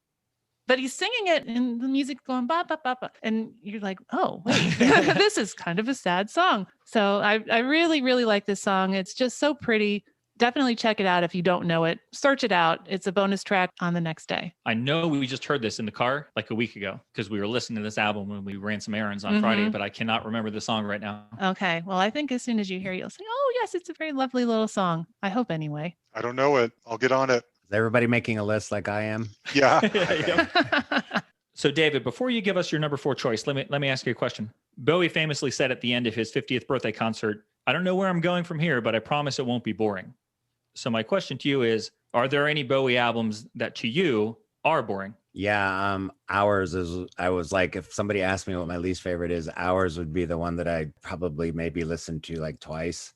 But he's singing it and the music going ba ba ba ba. And you're like, oh, wait, this is kind of a sad song. So I really, really like this song. It's just so pretty. Definitely check it out if you don't know it. Search it out. It's a bonus track on The Next Day. I know we just heard this in the car like a week ago because we were listening to this album when we ran some errands on Friday, but I cannot remember the song right now. Okay. Well, I think as soon as you hear it, you'll say, oh, yes, it's a very lovely little song. I hope anyway. I don't know it. I'll get on it. Is everybody making a list like I am? Yeah. So, David, before you give us your number 4 choice, let me ask you a question. Bowie famously said at the end of his 50th birthday concert, I don't know where I'm going from here, but I promise it won't be boring. So my question to you is, are there any Bowie albums that to you are boring? Yeah, Hours is, I was like, if somebody asked me what my least favorite is, Hours would be the one that I probably maybe listened to like twice.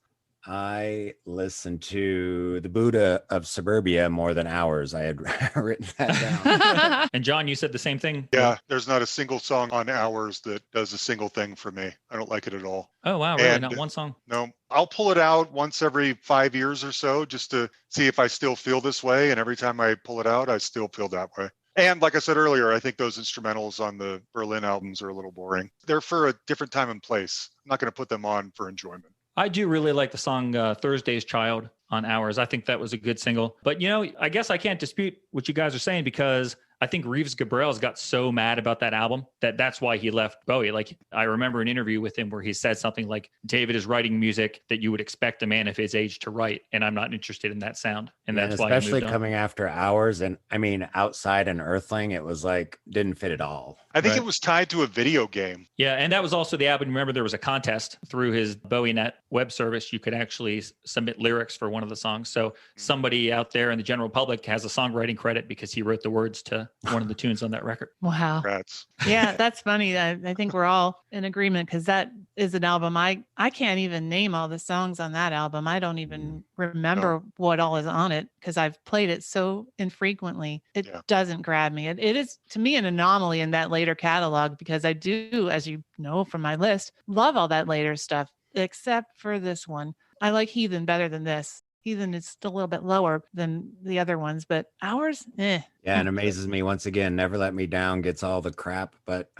I listened to The Buddha of Suburbia more than Hours. I had written that down. And John, you said the same thing? Yeah. There's not a single song on Hours that does a single thing for me. I don't like it at all. Oh, wow. Really? And- Not one song? No, I'll pull it out once every 5 years or so just to see if I still feel this way. And every time I pull it out, I still feel that way. And like I said earlier, I think those instrumentals on the Berlin albums are a little boring. They're for a different time and place. I'm not going to put them on for enjoyment. I do really like the song Thursday's Child on Hours. I think that was a good single. But, you know, I guess I can't dispute what you guys are saying because I think Reeves Gabrels got so mad about that album that's why he left Bowie. Like, I remember an interview with him where he said something like, David is writing music that you would expect a man of his age to write, and I'm not interested in that sound. And that's why he especially moved on. coming after Hours, and I mean, Outside and Earthling, it was like, didn't fit at all. I think it was tied to a video game. Yeah, and that was also the album. Remember, there was a contest through his BowieNet web service. You could actually submit lyrics for one of the songs. So somebody out there in the general public has a songwriting credit because he wrote the words to one of the tunes on that record. Wow. Congrats. Yeah, that's funny. I think we're all in agreement because that is an album. I can't even name all the songs on that album. I don't even remember what all is on it because I've played it so infrequently. It doesn't grab me. It is, to me, an anomaly in that later catalog because I do, as you know from my list, love all that later stuff, except for this one. I like Heathen better than this. Heathen is still a little bit lower than the other ones, but Hours, Yeah, and amazes me once again. Never Let Me Down gets all the crap, but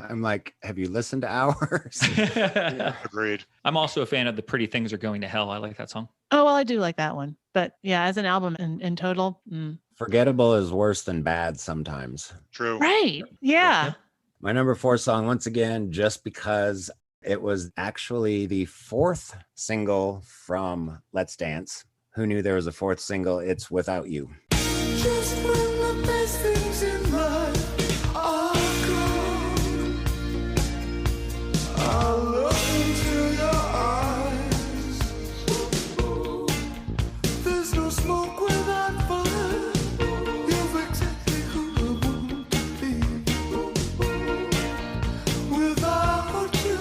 I'm like, have you listened to Hours? Agreed. I'm also a fan of The Pretty Things Are Going to Hell. I like that song. Oh, well, I do like that one. But yeah, as an album in total. Forgettable is worse than bad sometimes. True. Right. Yeah. My number 4 song, once again, just because it was actually the 4th single from Let's Dance. Who knew there was a 4th single? It's Without You. Just when the best things in life are gone, I'll look into your eyes. There's no smoke without fire. You're exactly who I want to be. Without you,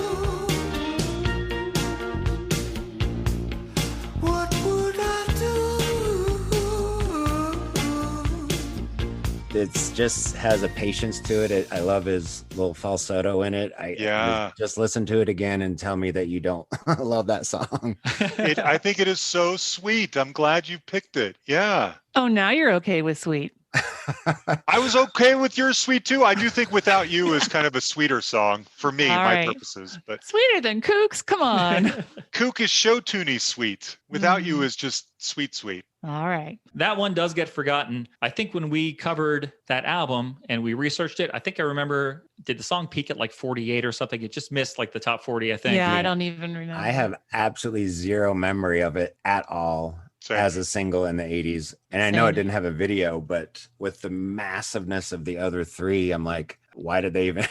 what would I do? It just has a patience to it. I love his little falsetto in it. Just listen to it again and tell me that you don't love that song. I think it is so sweet. I'm glad you picked it. Yeah. Oh, now you're okay with Sweet. I was okay with your Sweet too. I do think Without You is kind of a sweeter song for me, All my right. purposes. But Sweeter than Kooks. Come on. Kook is show tuney sweet. Without You is just sweet. All right. That one does get forgotten. I think when we covered that album and we researched it, I think I remember, did the song peak at like 48 or something? It just missed like the top 40, I think. Yeah, I don't even remember. I have absolutely zero memory of it at all. Same. As a single in the 80s. And I know it didn't have a video, but with the massiveness of the other 3, I'm like, why did they even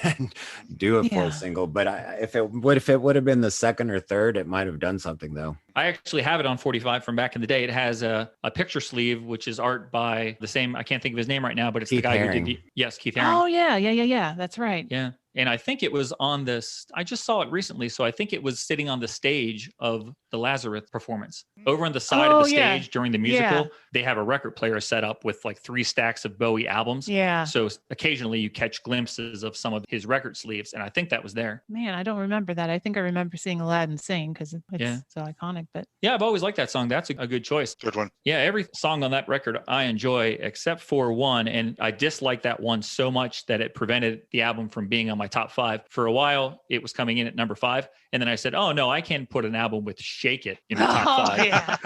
do a 4th single? But if it would have been the 2nd or 3rd, it might have done something though. I actually have it on 45 from back in the day. It has a picture sleeve, which is art by the same, I can't think of his name right now, but it's Keith the guy Haring. who did Keith Haring. Oh, yeah. That's right. Yeah. And I think it was on this, I just saw it recently. So I think it was sitting on the stage of the Lazarus performance. Over on the side of the stage during the musical, they have a record player set up with like 3 stacks of Bowie albums. Yeah. So occasionally you catch glimpses of some of his record sleeves. And I think that was there. Man, I don't remember that. I think I remember seeing Aladdin sing because it's so iconic. But Yeah, I've always liked that song. That's a good choice. Good one. Yeah, every song on that record I enjoy except for one. And I dislike that one so much that it prevented the album from being on my top 5. For a while, it was coming in at number 5. And then I said, oh, no, I can put an album with Shake It in the top 5. yeah.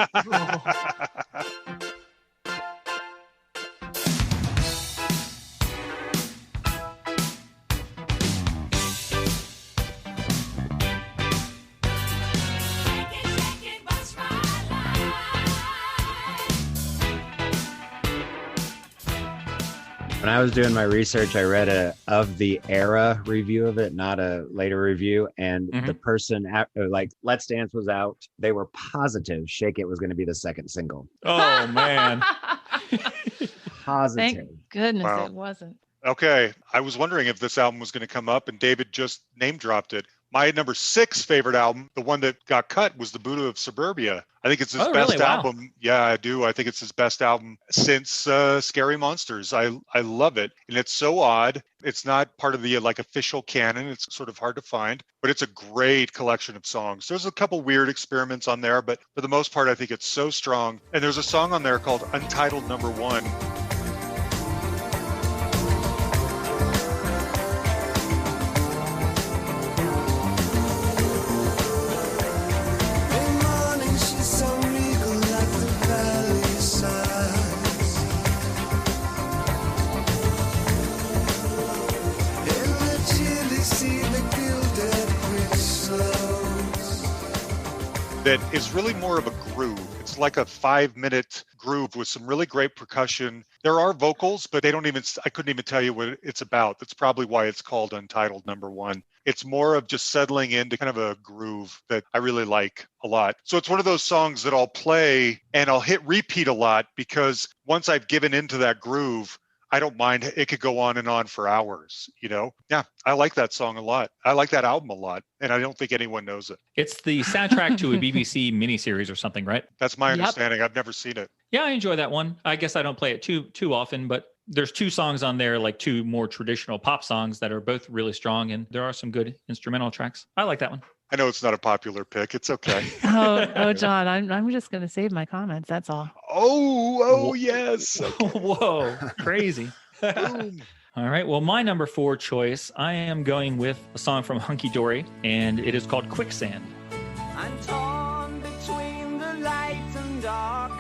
When I was doing my research, I read a Of the Era review of it, not a later review. And the person like Let's Dance was out. They were positive Shake It was going to be the 2nd single. Oh, man. Positive. Thank goodness Wow. it wasn't. Okay. I was wondering if this album was going to come up, and David just name dropped it. My number 6 favorite album, the one that got cut, was The Buddha of Suburbia. I think it's his best really? Wow. album. Yeah, I do. I think it's his best album since Scary Monsters. I love it. And it's so odd. It's not part of the like official canon. It's sort of hard to find, but it's a great collection of songs. There's a couple weird experiments on there, but for the most part, I think it's so strong. And there's a song on there called Untitled Number 1. bit is really more of a groove. It's like a 5-minute groove with some really great percussion. There are vocals, but I couldn't even tell you what it's about. That's probably why it's called Untitled #1. It's more of just settling into kind of a groove that I really like a lot. So it's one of those songs that I'll play and I'll hit repeat a lot because once I've given into that groove, I don't mind. It could go on and on for hours, you know? Yeah, I like that song a lot. I like that album a lot, and I don't think anyone knows it. It's the soundtrack to a BBC miniseries or something, right? That's my understanding. I've never seen it. Yeah, I enjoy that one. I guess I don't play it too often, but there's 2 songs on there, like 2 more traditional pop songs that are both really strong, and there are some good instrumental tracks. I like that one. I know it's not a popular pick. It's okay. Oh, John, I'm just going to save my comments. That's all. Oh, yes. Okay. Whoa, crazy. Boom. All right. Well, my number 4 choice, I am going with a song from Hunky Dory, and it is called Quicksand. I'm torn between the light and dark,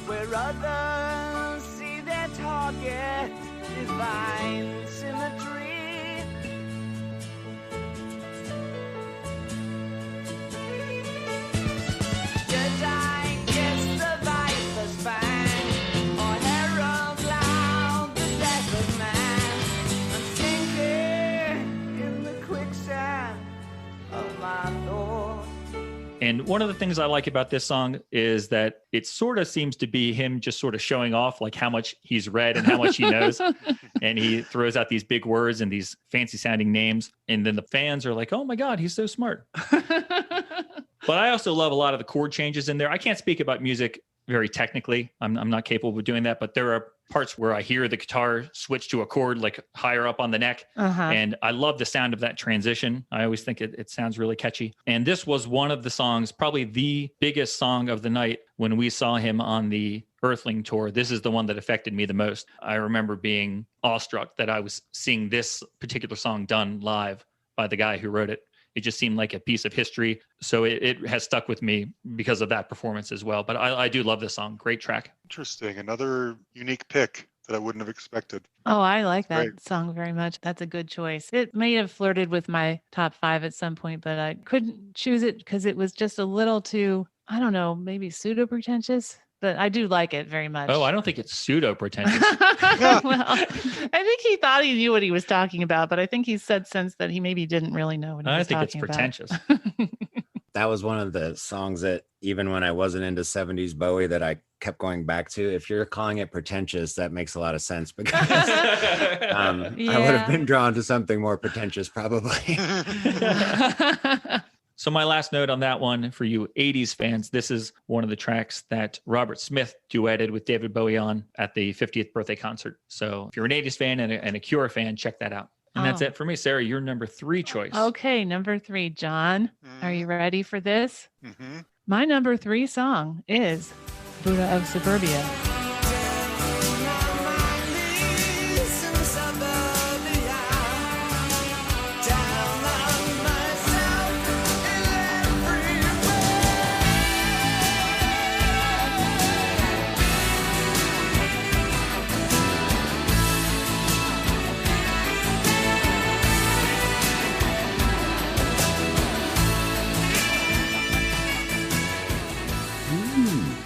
where others see their target, divine symmetry. Did I kiss the viper's fang, or herald loud the death of man? I'm sinking in the quicksand of my thoughts. And one of the things I like about this song is that it sort of seems to be him just sort of showing off like how much he's read and how much he knows. And he throws out these big words and these fancy sounding names. And then the fans are like, oh my God, he's so smart. But I also love a lot of the chord changes in there. I can't speak about music very technically. I'm not capable of doing that, but there are parts where I hear the guitar switch to a chord like higher up on the neck. And I love the sound of that transition. I always think it sounds really catchy. And this was one of the songs, probably the biggest song of the night when we saw him on the Earthling tour. This is the one that affected me the most. I remember being awestruck that I was seeing this particular song done live by the guy who wrote it. It just seemed like a piece of history. So it has stuck with me because of that performance as well. But I do love this song. Great track. Interesting. Another unique pick that I wouldn't have expected. Oh, I like that Great. song very much. That's a good choice. It may have flirted with my top 5 at some point, but I couldn't choose it because it was just a little too, I don't know, maybe pseudo pretentious. But I do like it very much. Oh, I don't think it's pseudo pretentious. Well, I think he thought he knew what he was talking about, but I think he's said since that he maybe didn't really know what he was talking about. I think it's pretentious. That was one of the songs that even when I wasn't into 70s Bowie that I kept going back to. If you're calling it pretentious, that makes a lot of sense because I would have been drawn to something more pretentious probably. So my last note on that one for you 80s fans, this is one of the tracks that Robert Smith duetted with David Bowie on at the 50th birthday concert. So if you're an 80s fan and a Cure fan, check that out. And that's it for me. Sarah, your number 3 choice. Okay, number 3, John. Are you ready for this? Mm-hmm. My number 3 song is Buddha of Suburbia.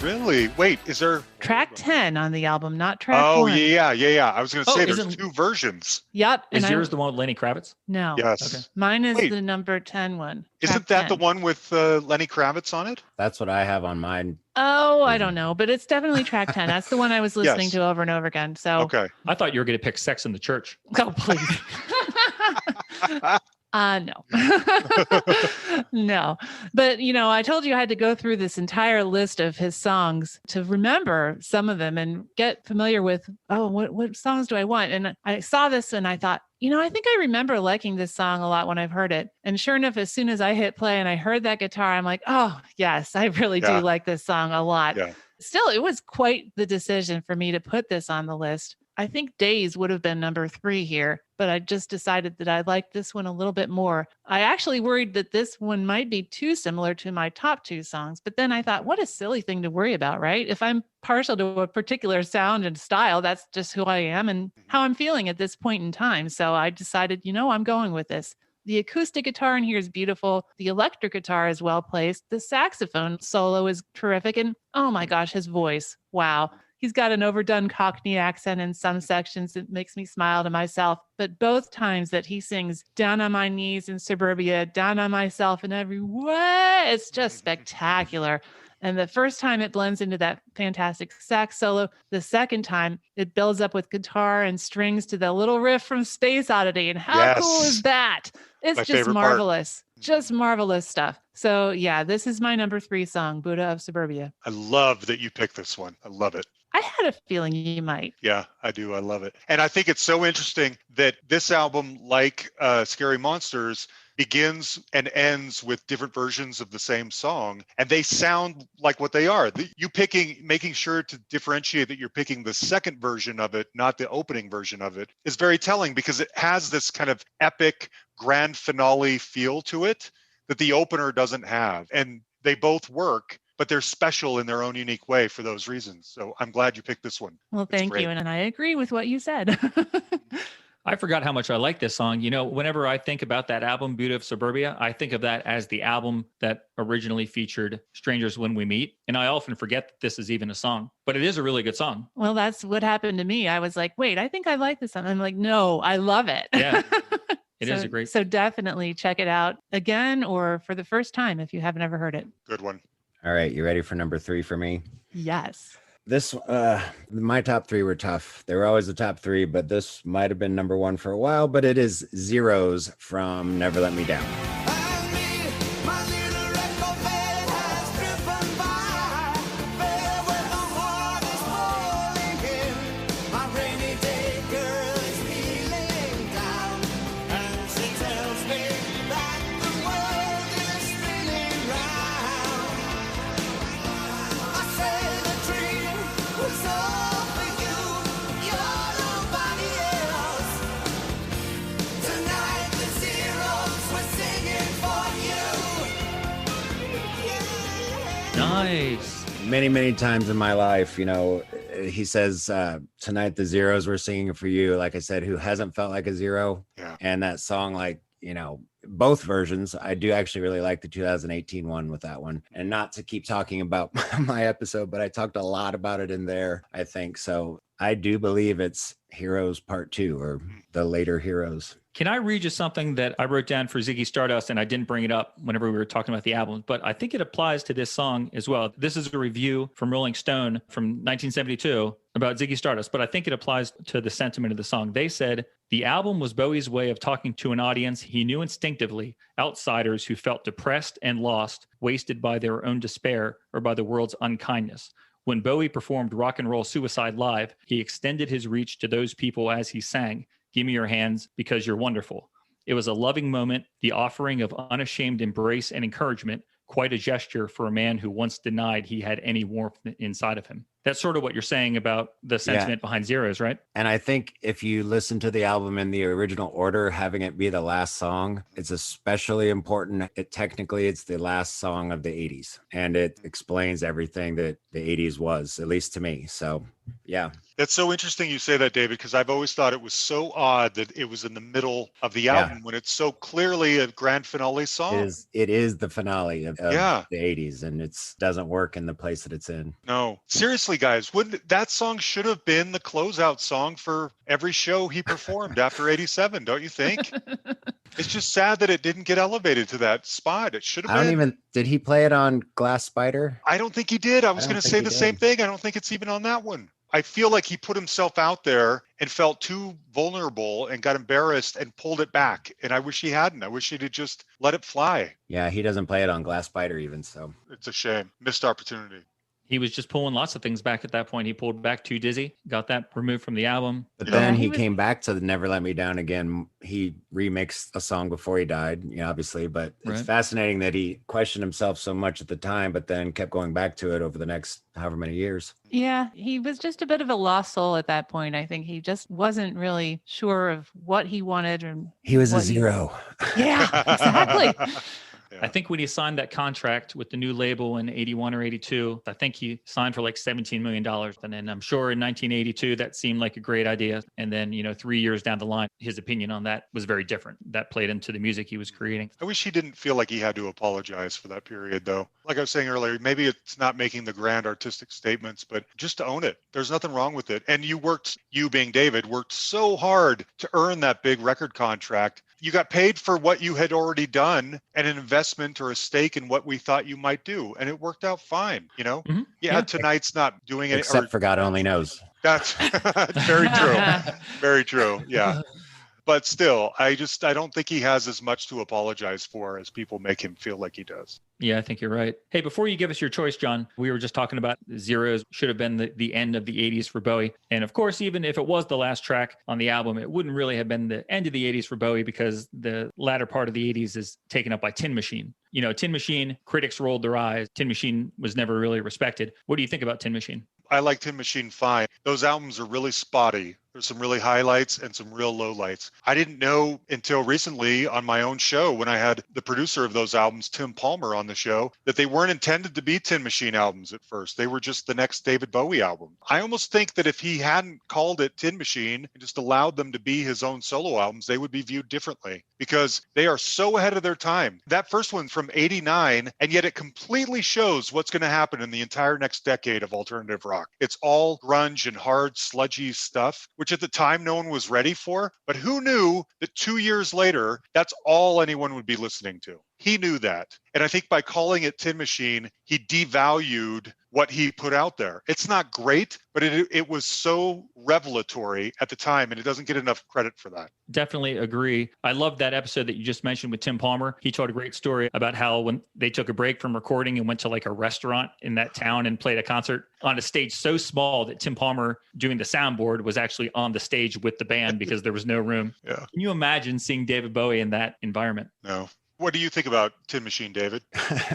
Really? Wait, is there Track 10 on the album, not track 1. Oh, yeah. I was going to say there's isn't- 2 versions. Yep. Is and yours the one with Lenny Kravitz? No. Yes. Okay. Mine is Wait. the number 10 one. Isn't track that the 10. one with Lenny Kravitz on it? That's what I have on mine. Oh, I don't know, but it's definitely track 10. That's the one I was listening Yes. to over and over again. So, Okay. I thought you were going to pick Sex in the Church. oh, please. No. No. But, I told you I had to go through this entire list of his songs to remember some of them and get familiar with, what songs do I want? And I saw this and I thought, I think I remember liking this song a lot when I've heard it. And sure enough, as soon as I hit play and I heard that guitar, I'm like, oh, yes, I really do Yeah. like this song a lot. Yeah. Still, it was quite the decision for me to put this on the list. I think Days would have been number 3 here, but I just decided that I liked this one a little bit more. I actually worried that this one might be too similar to my top 2 songs, but then I thought, what a silly thing to worry about, right? If I'm partial to a particular sound and style, that's just who I am and how I'm feeling at this point in time. So I decided, I'm going with this. The acoustic guitar in here is beautiful. The electric guitar is well placed. The saxophone solo is terrific. And oh my gosh, his voice. Wow. He's got an overdone Cockney accent in some sections that makes me smile to myself. But both times that he sings down on my knees in suburbia, down on myself in every way, it's just spectacular. And the first time it blends into that fantastic sax solo. The second time it builds up with guitar and strings to the little riff from Space Oddity. And how cool is that? It's My just favorite marvelous. Just marvelous stuff. So yeah, this is my number 3 song, Buddha of Suburbia. I love that you picked this one. I love it. I had a feeling you might. Yeah, I do. I love it. And I think it's so interesting that this album, like Scary Monsters, begins and ends with different versions of the same song, and they sound like what they are. Making sure to differentiate that you're picking the second version of it, not the opening version of it, is very telling, because it has this kind of epic grand finale feel to it that the opener doesn't have. And they both work, but they're special in their own unique way for those reasons. So I'm glad you picked this one. Well, thank you. And I agree with what you said. I forgot how much I like this song. You know, whenever I think about that album, Buddha of Suburbia, I think of that as the album that originally featured Strangers When We Meet. And I often forget that this is even a song, but it is a really good song. Well, that's what happened to me. I was like, wait, I think I like this song. I'm like, no, I love it. Yeah, it is a great. So definitely check it out again or for the first time if you haven't ever heard it. Good one. All right, you ready for number 3 for me? Yes. This, my top 3 were tough. They were always the top 3, but this might have been number 1 for a while, but it is Zeros from Never Let Me Down. Nice. Many times in my life, you know, he says, tonight the Zeros were singing for you. Like I said, who hasn't felt like a zero? Yeah. And that song, like, you know, both versions. I do actually really like the 2018 one with that one. And not to keep talking about my episode, but I talked a lot about it in there, I think. So I do believe it's Heroes Part 2 or the later Heroes. Can I read you something that I wrote down for Ziggy Stardust, and I didn't bring it up whenever we were talking about the album, but I think it applies to this song as well. This is a review from Rolling Stone from 1972 about Ziggy Stardust, but I think it applies to the sentiment of the song. They said, the album was Bowie's way of talking to an audience he knew instinctively, outsiders who felt depressed and lost, wasted by their own despair or by the world's unkindness. When Bowie performed Rock and Roll Suicide live, he extended his reach to those people as he sang, "Give me your hands because you're wonderful." It was a loving moment, the offering of unashamed embrace and encouragement, quite a gesture for a man who once denied he had any warmth inside of him. That's sort of what you're saying about the sentiment behind Zeros, right? And I think if you listen to the album in the original order, having it be the last song, it's especially important. Technically, it's the last song of the 80s, and it explains everything that the 80s was, at least to me. So, yeah. That's so interesting you say that, David, because I've always thought it was so odd that it was in the middle of the album when it's so clearly a grand finale song. It is the finale of the 80s, and it doesn't work in the place that it's in. No, seriously, guys, wouldn't that song should have been the closeout song for every show he performed after 87, don't you think? It's just sad that it didn't get elevated to that spot. It should have been. Did he play it on Glass Spider? I don't think he did. I was going to say the same thing. I don't think it's even on that one. I feel like he put himself out there and felt too vulnerable and got embarrassed and pulled it back. And I wish he hadn't. I wish he'd have just let it fly. Yeah, he doesn't play it on Glass Spider even, so. It's a shame. Missed opportunity. He was just pulling lots of things back at that point. He pulled back Too Dizzy, got that removed from the album. But then he came back to Never Let Me Down again. He remixed a song before he died, obviously. But it's fascinating that he questioned himself so much at the time, but then kept going back to it over the next however many years. Yeah, he was just a bit of a lost soul at that point. I think he just wasn't really sure of what he wanted. And he was a zero. Yeah, exactly. Yeah. I think when he signed that contract with the new label in 81 or 82, I think he signed for like $17 million. And then I'm sure in 1982, that seemed like a great idea. And then, 3 years down the line, his opinion on that was very different. That played into the music he was creating. I wish he didn't feel like he had to apologize for that period, though. Like I was saying earlier, maybe it's not making the grand artistic statements, but just to own it. There's nothing wrong with it. And you being David, worked so hard to earn that big record contract. You got paid for what you had already done and an investment or a stake in what we thought you might do. And it worked out fine, Mm-hmm. Yeah, tonight's not doing it. Except for God only knows. That's very true. Very true. Yeah. But still, I don't think he has as much to apologize for as people make him feel like he does. Yeah, I think you're right. Hey, before you give us your choice, Jon, we were just talking about Zeros should have been the end of the 80s for Bowie. And of course, even if it was the last track on the album, it wouldn't really have been the end of the 80s for Bowie because the latter part of the 80s is taken up by Tin Machine. Tin Machine, critics rolled their eyes. Tin Machine was never really respected. What do you think about Tin Machine? I like Tin Machine fine. Those albums are really spotty. There's some really highlights and some real lowlights. I didn't know until recently on my own show when I had the producer of those albums, Tim Palmer, on the show, that they weren't intended to be Tin Machine albums at first. They were just the next David Bowie album. I almost think that if he hadn't called it Tin Machine and just allowed them to be his own solo albums, they would be viewed differently because they are so ahead of their time. That first one's from 89, and yet it completely shows what's going to happen in the entire next decade of alternative rock. It's all grunge and hard, sludgy stuff, which at the time no one was ready for. But who knew that 2 years later, that's all anyone would be listening to? He knew that. And I think by calling it Tin Machine, he devalued what he put out there. It's not great, but it was so revelatory at the time, and it doesn't get enough credit for that. Definitely agree. I love that episode that you just mentioned with Tim Palmer. He told a great story about how when they took a break from recording and went to like a restaurant in that town and played a concert on a stage so small that Tim Palmer doing the soundboard was actually on the stage with the band because there was no room. Yeah. Can you imagine seeing David Bowie in that environment? No. What do you think about Tin Machine, David?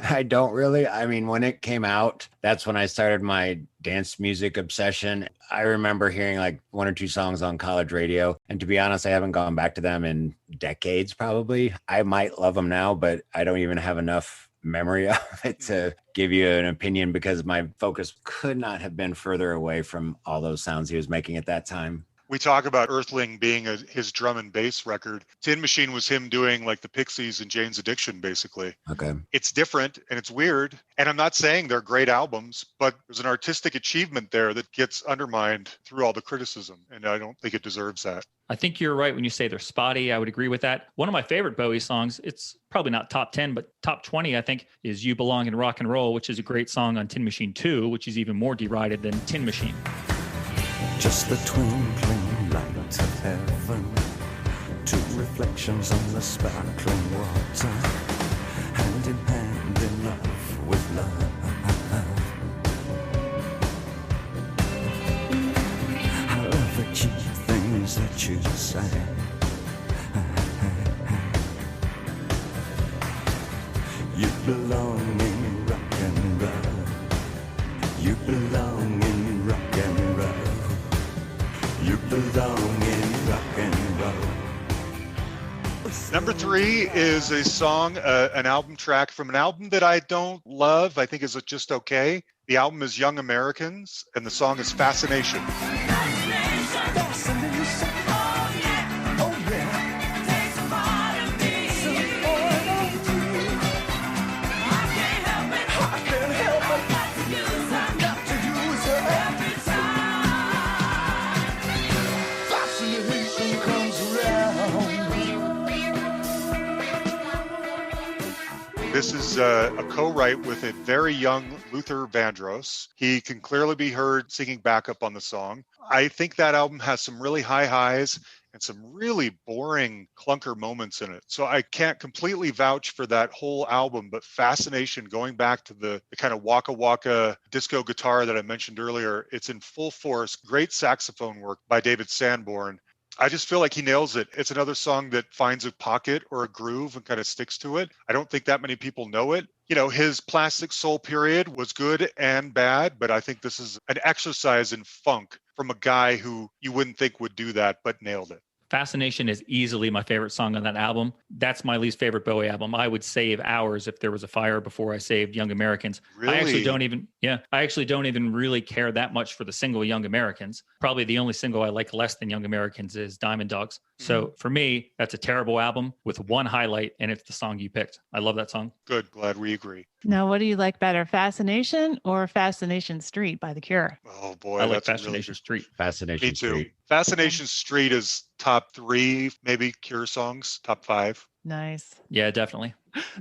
I don't really. I mean, when it came out, that's when I started my dance music obsession. I remember hearing like one or two songs on college radio. And to be honest, I haven't gone back to them in decades, probably. I might love them now, but I don't even have enough memory of it to give you an opinion because my focus could not have been further away from all those sounds he was making at that time. We talk about Earthling being his drum and bass record. Tin Machine was him doing like the Pixies and Jane's Addiction, basically. Okay. It's different and it's weird. And I'm not saying they're great albums, but there's an artistic achievement there that gets undermined through all the criticism. And I don't think it deserves that. I think you're right when you say they're spotty. I would agree with that. One of my favorite Bowie songs, it's probably not top 10, but top 20, I think, is You Belong in Rock and Roll, which is a great song on Tin Machine 2, which is even more derided than Tin Machine. Just the twinkling light of heaven, two reflections on the sparkling water, hand in hand in love with love. However cheap things that you say, you belong in rock and roll. You belong in rock and roll. You belong in rock and roll. Number 3 is a song, an album track from an album that I don't love. I think is just okay. The album is Young Americans, and the song is Fascination. This is a co-write with a very young Luther Vandross. He can clearly be heard singing backup on the song. I think that album has some really high highs and some really boring clunker moments in it. So I can't completely vouch for that whole album, but Fascination, going back to the kind of waka waka disco guitar that I mentioned earlier, it's in full force. Great saxophone work by David Sanborn. I just feel like he nails it. It's another song that finds a pocket or a groove and kind of sticks to it. I don't think that many people know it. You know, his Plastic Soul period was good and bad, but I think this is an exercise in funk from a guy who you wouldn't think would do that, but nailed it. Fascination is easily my favorite song on that album. That's my least favorite Bowie album. I would save Hours if there was a fire before I saved Young Americans. Really? I actually don't even really care that much for the single Young Americans. Probably the only single I like less than Young Americans is Diamond Dogs. So for me, that's a terrible album with one highlight, and it's the song you picked. I love that song. Good. Glad we agree. Now, what do you like better, Fascination or Fascination Street by The Cure? Oh boy, I like that's a really Fascination good- Street. Fascination Me too. Street. Fascination Street is top 3, maybe Cure songs, top 5. Nice. Yeah, definitely.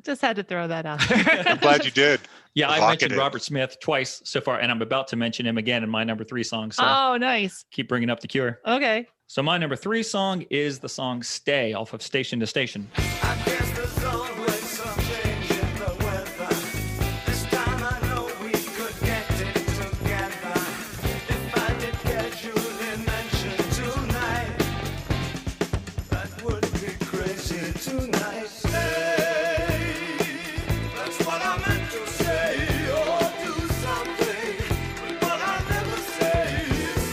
Just had to throw that out there. I'm glad you did. Yeah, I mentioned Provocative. Robert Smith twice so far, and I'm about to mention him again in my number 3 song. So Oh, nice. keep bringing up The Cure. Okay. So my number 3 song is the song Stay off of Station to Station. I guess there's always some change in the weather. This time I know we could get it together. If I did casually mention tonight, that would be crazy tonight. Stay, that's what I meant to say, or do something, but I never say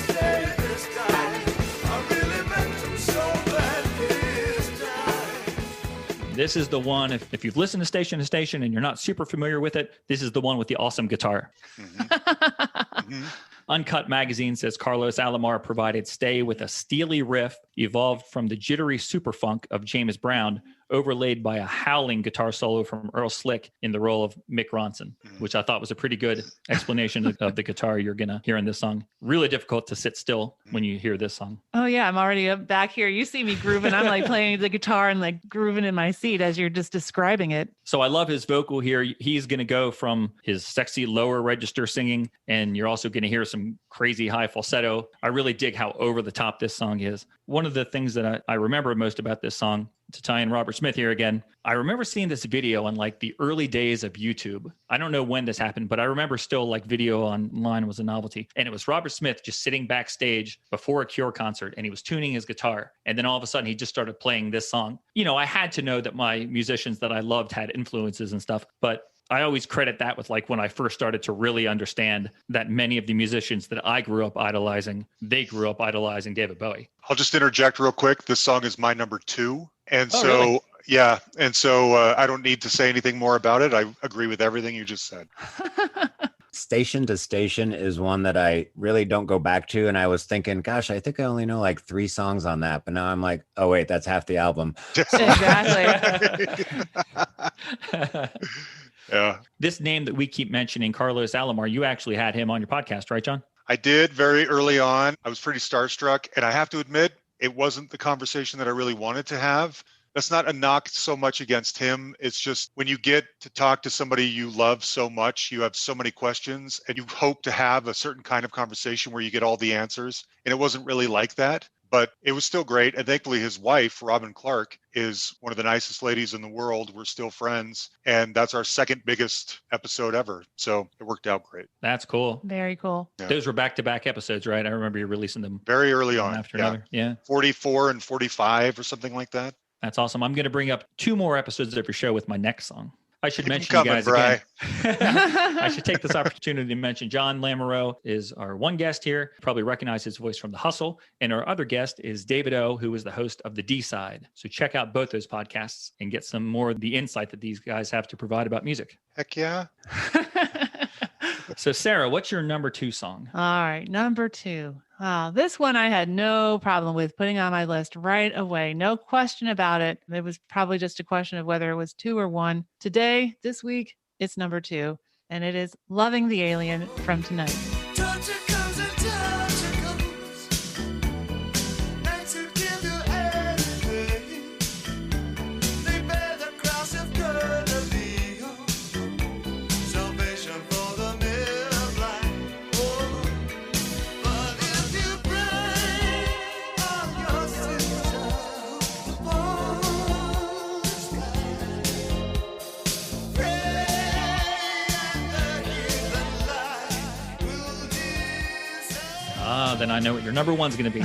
stay this time. I really meant to so bad this time. This is the one, if you've listened to Station and you're not super familiar with it, this is the one with the awesome guitar. Uncut Magazine says Carlos Alomar provided Stay with a steely riff evolved from the jittery superfunk of James Brown, overlaid by a howling guitar solo from Earl Slick in the role of Mick Ronson, which I thought was a pretty good explanation of the guitar you're going to hear in this song. Really difficult to sit still when you hear this song. Oh, yeah. I'm already up back here. You see me grooving. I'm like playing the guitar and like grooving in my seat as you're just describing it. So I love his vocal here. He's going to go from his sexy lower register singing, and you're also going to hear some crazy high falsetto. I really dig how over the top this song is. One of the things that I remember most about this song, to tie in Robert Smith here again, I remember seeing this video on like the early days of YouTube. I don't know when this happened, but I remember still like video online was a novelty. And it was Robert Smith just sitting backstage before a Cure concert, and he was tuning his guitar. And then all of a sudden he just started playing this song. You know, I had to know that my musicians that I loved had influences and stuff, but I always credit that with like when I first started to really understand that many of the musicians that I grew up idolizing, they grew up idolizing David Bowie. I'll just interject real quick. This song is my number 2. And Oh, so, really? yeah. And so I don't need to say anything more about it. I agree with everything you just said. Station to Station is one that I really don't go back to. And I was thinking, gosh, I think I only know like 3 songs on that. But now I'm like, oh, wait, that's half the album. Exactly. Yeah. This name that we keep mentioning, Carlos Alomar, you actually had him on your podcast, right, John? I did very early on. I was pretty starstruck. And I have to admit, it wasn't the conversation that I really wanted to have. That's not a knock so much against him. It's just when you get to talk to somebody you love so much, you have so many questions and you hope to have a certain kind of conversation where you get all the answers. And it wasn't really like that, but it was still great. And thankfully his wife, Robin Clark, is one of the nicest ladies in the world. We're still friends. And that's our second biggest episode ever. So it worked out great. That's cool. Very cool. Yeah. Those were back-to-back episodes, right? I remember you releasing them Very early one on. after Yeah. another. Yeah, 44 and 45 or something like that. that's awesome. I'm going to bring up 2 more episodes of your show with my next song. I should Keep 'em mention you coming, guys Bri. again. I should take this opportunity to mention Jon Lamoreaux is our one guest here. You probably recognize his voice from The Hustle. And our other guest is David O, who is the host of The D-Side. So check out both those podcasts and get some more of the insight that these guys have to provide about music. Heck yeah. So Sarah, what's your number 2 song? All right, number 2. This one I had no problem with putting on my list right away. No question about it. It was probably just a question of whether it was 2 or 1. Today, this week, it's number 2, and it is Loving the Alien from Tonight. Torture comes and torture goes. Nights who give you anything. They bear the cross of Cornelio. Salvation for the milk-blind. Oh. But if you pray on your sister upon the sky, pray and the heathen light will descend. Then I know what your number 1's going to be.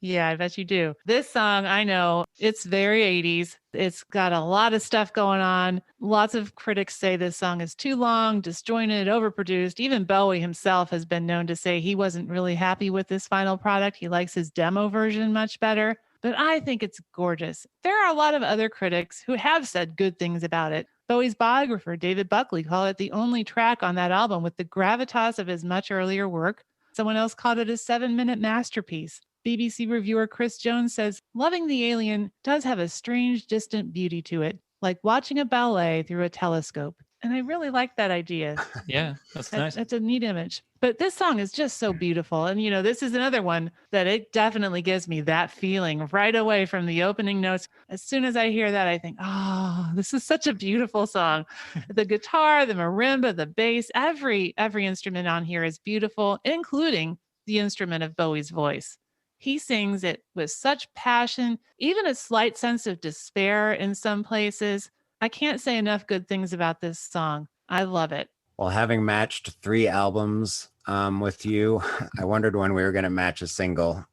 Yeah, I bet you do. This song, I know, it's very 80s. It's got a lot of stuff going on. Lots of critics say this song is too long, disjointed, overproduced. Even Bowie himself has been known to say he wasn't really happy with this final product. He likes his demo version much better. But I think it's gorgeous. There are a lot of other critics who have said good things about it. Bowie's biographer, David Buckley, called it the only track on that album with the gravitas of his much earlier work. Someone else called it a 7-minute masterpiece. BBC reviewer Chris Jones says, Loving the Alien does have a strange, distant beauty to it, like watching a ballet through a telescope. And I really like that idea. Yeah, that's nice. That's a neat image. But this song is just so beautiful. And, this is another one that it definitely gives me that feeling right away from the opening notes. As soon as I hear that, I think, oh, this is such a beautiful song. The guitar, the marimba, the bass, every instrument on here is beautiful, including the instrument of Bowie's voice. He sings it with such passion, even a slight sense of despair in some places. I can't say enough good things about this song. I love it. Well, having matched 3 albums with you, I wondered when we were going to match a single.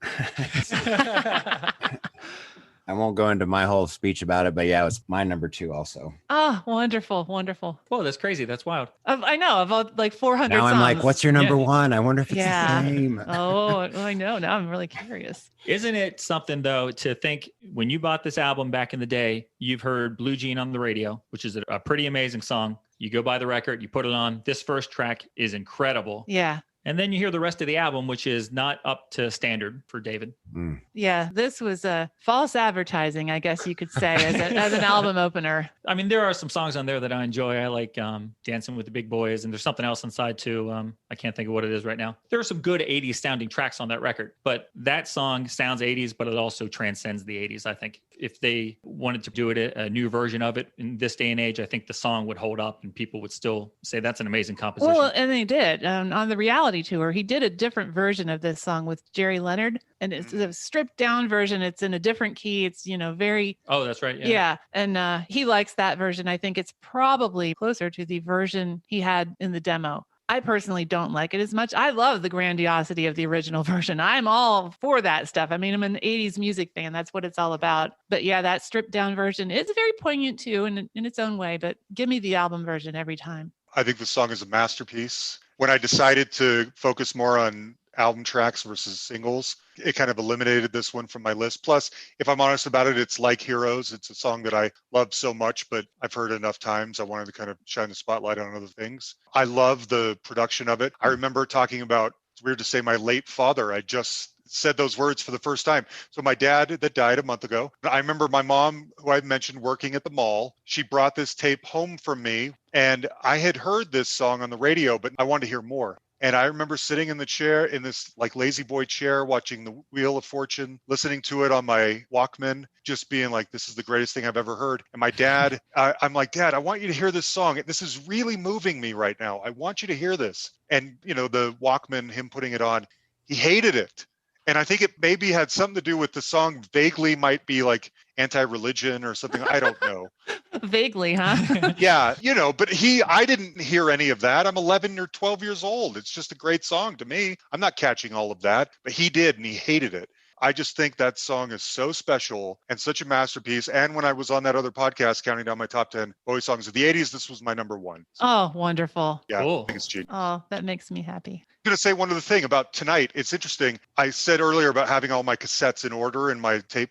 I won't go into my whole speech about it, but yeah, it was my number 2 also. Oh, wonderful, wonderful. Whoa, that's crazy. That's wild. I know, about like 400 now songs. I'm like, what's your number 1? I wonder if it's the same. Oh, I know. Now I'm really curious. Isn't it something, though, to think when you bought this album back in the day, you've heard Blue Jean on the radio, which is a pretty amazing song. You go buy the record, you put it on. This first track is incredible. Yeah. And then you hear the rest of the album, which is not up to standard for David. Yeah, this was a false advertising, I guess you could say, as an album opener. I mean, there are some songs on there that I enjoy. I like Dancing with the Big Boys, and there's something else inside too. I can't think of what it is right now. There are some good 80s sounding tracks on that record, but that song sounds 80s, but it also transcends the 80s, I think. If they wanted to do it, a new version of it in this day and age, I think the song would hold up and people would still say that's an amazing composition. Well, and they did. On the reality tour, he did a different version of this song with Jerry Leonard, and it's a stripped down version. It's in a different key. It's, very... Oh, that's right. Yeah. And he likes that version. I think it's probably closer to the version he had in the demo. I personally don't like it as much. I love the grandiosity of the original version. I'm all for that stuff. I mean, I'm an 80s music fan. That's what it's all about. But yeah, that stripped down version is very poignant too in its own way. But give me the album version every time. I think the song is a masterpiece. When I decided to focus more on album tracks versus singles, it kind of eliminated this one from my list. Plus, if I'm honest about it, it's like Heroes. It's a song that I love so much, but I've heard enough times. I wanted to kind of shine the spotlight on other things. I love the production of it. I remember talking about, it's weird to say, my late father. I just said those words for the first time. So my dad that died a month ago, I remember my mom, who I mentioned working at the mall, she brought this tape home from me, and I had heard this song on the radio, but I wanted to hear more. And I remember sitting in the chair, in this like lazy boy chair, watching the Wheel of Fortune, listening to it on my Walkman, just being like, this is the greatest thing I've ever heard. And my dad, I'm like, Dad, I want you to hear this song. This is really moving me right now. I want you to hear this. And, the Walkman, him putting it on, he hated it. And I think it maybe had something to do with the song vaguely might be like anti-religion or something. I don't know. Vaguely, huh? Yeah, but I didn't hear any of that. I'm 11 or 12 years old. It's just a great song to me. I'm not catching all of that, but he did, and he hated it. I just think that song is so special and such a masterpiece. And when I was on that other podcast counting down my top 10 Bowie songs of the 80s, this was my number 1. So, oh, wonderful. yeah, cool. I think it's genius. Oh, that makes me happy. I'm going to say one other thing about tonight. It's interesting. I said earlier about having all my cassettes in order in my tape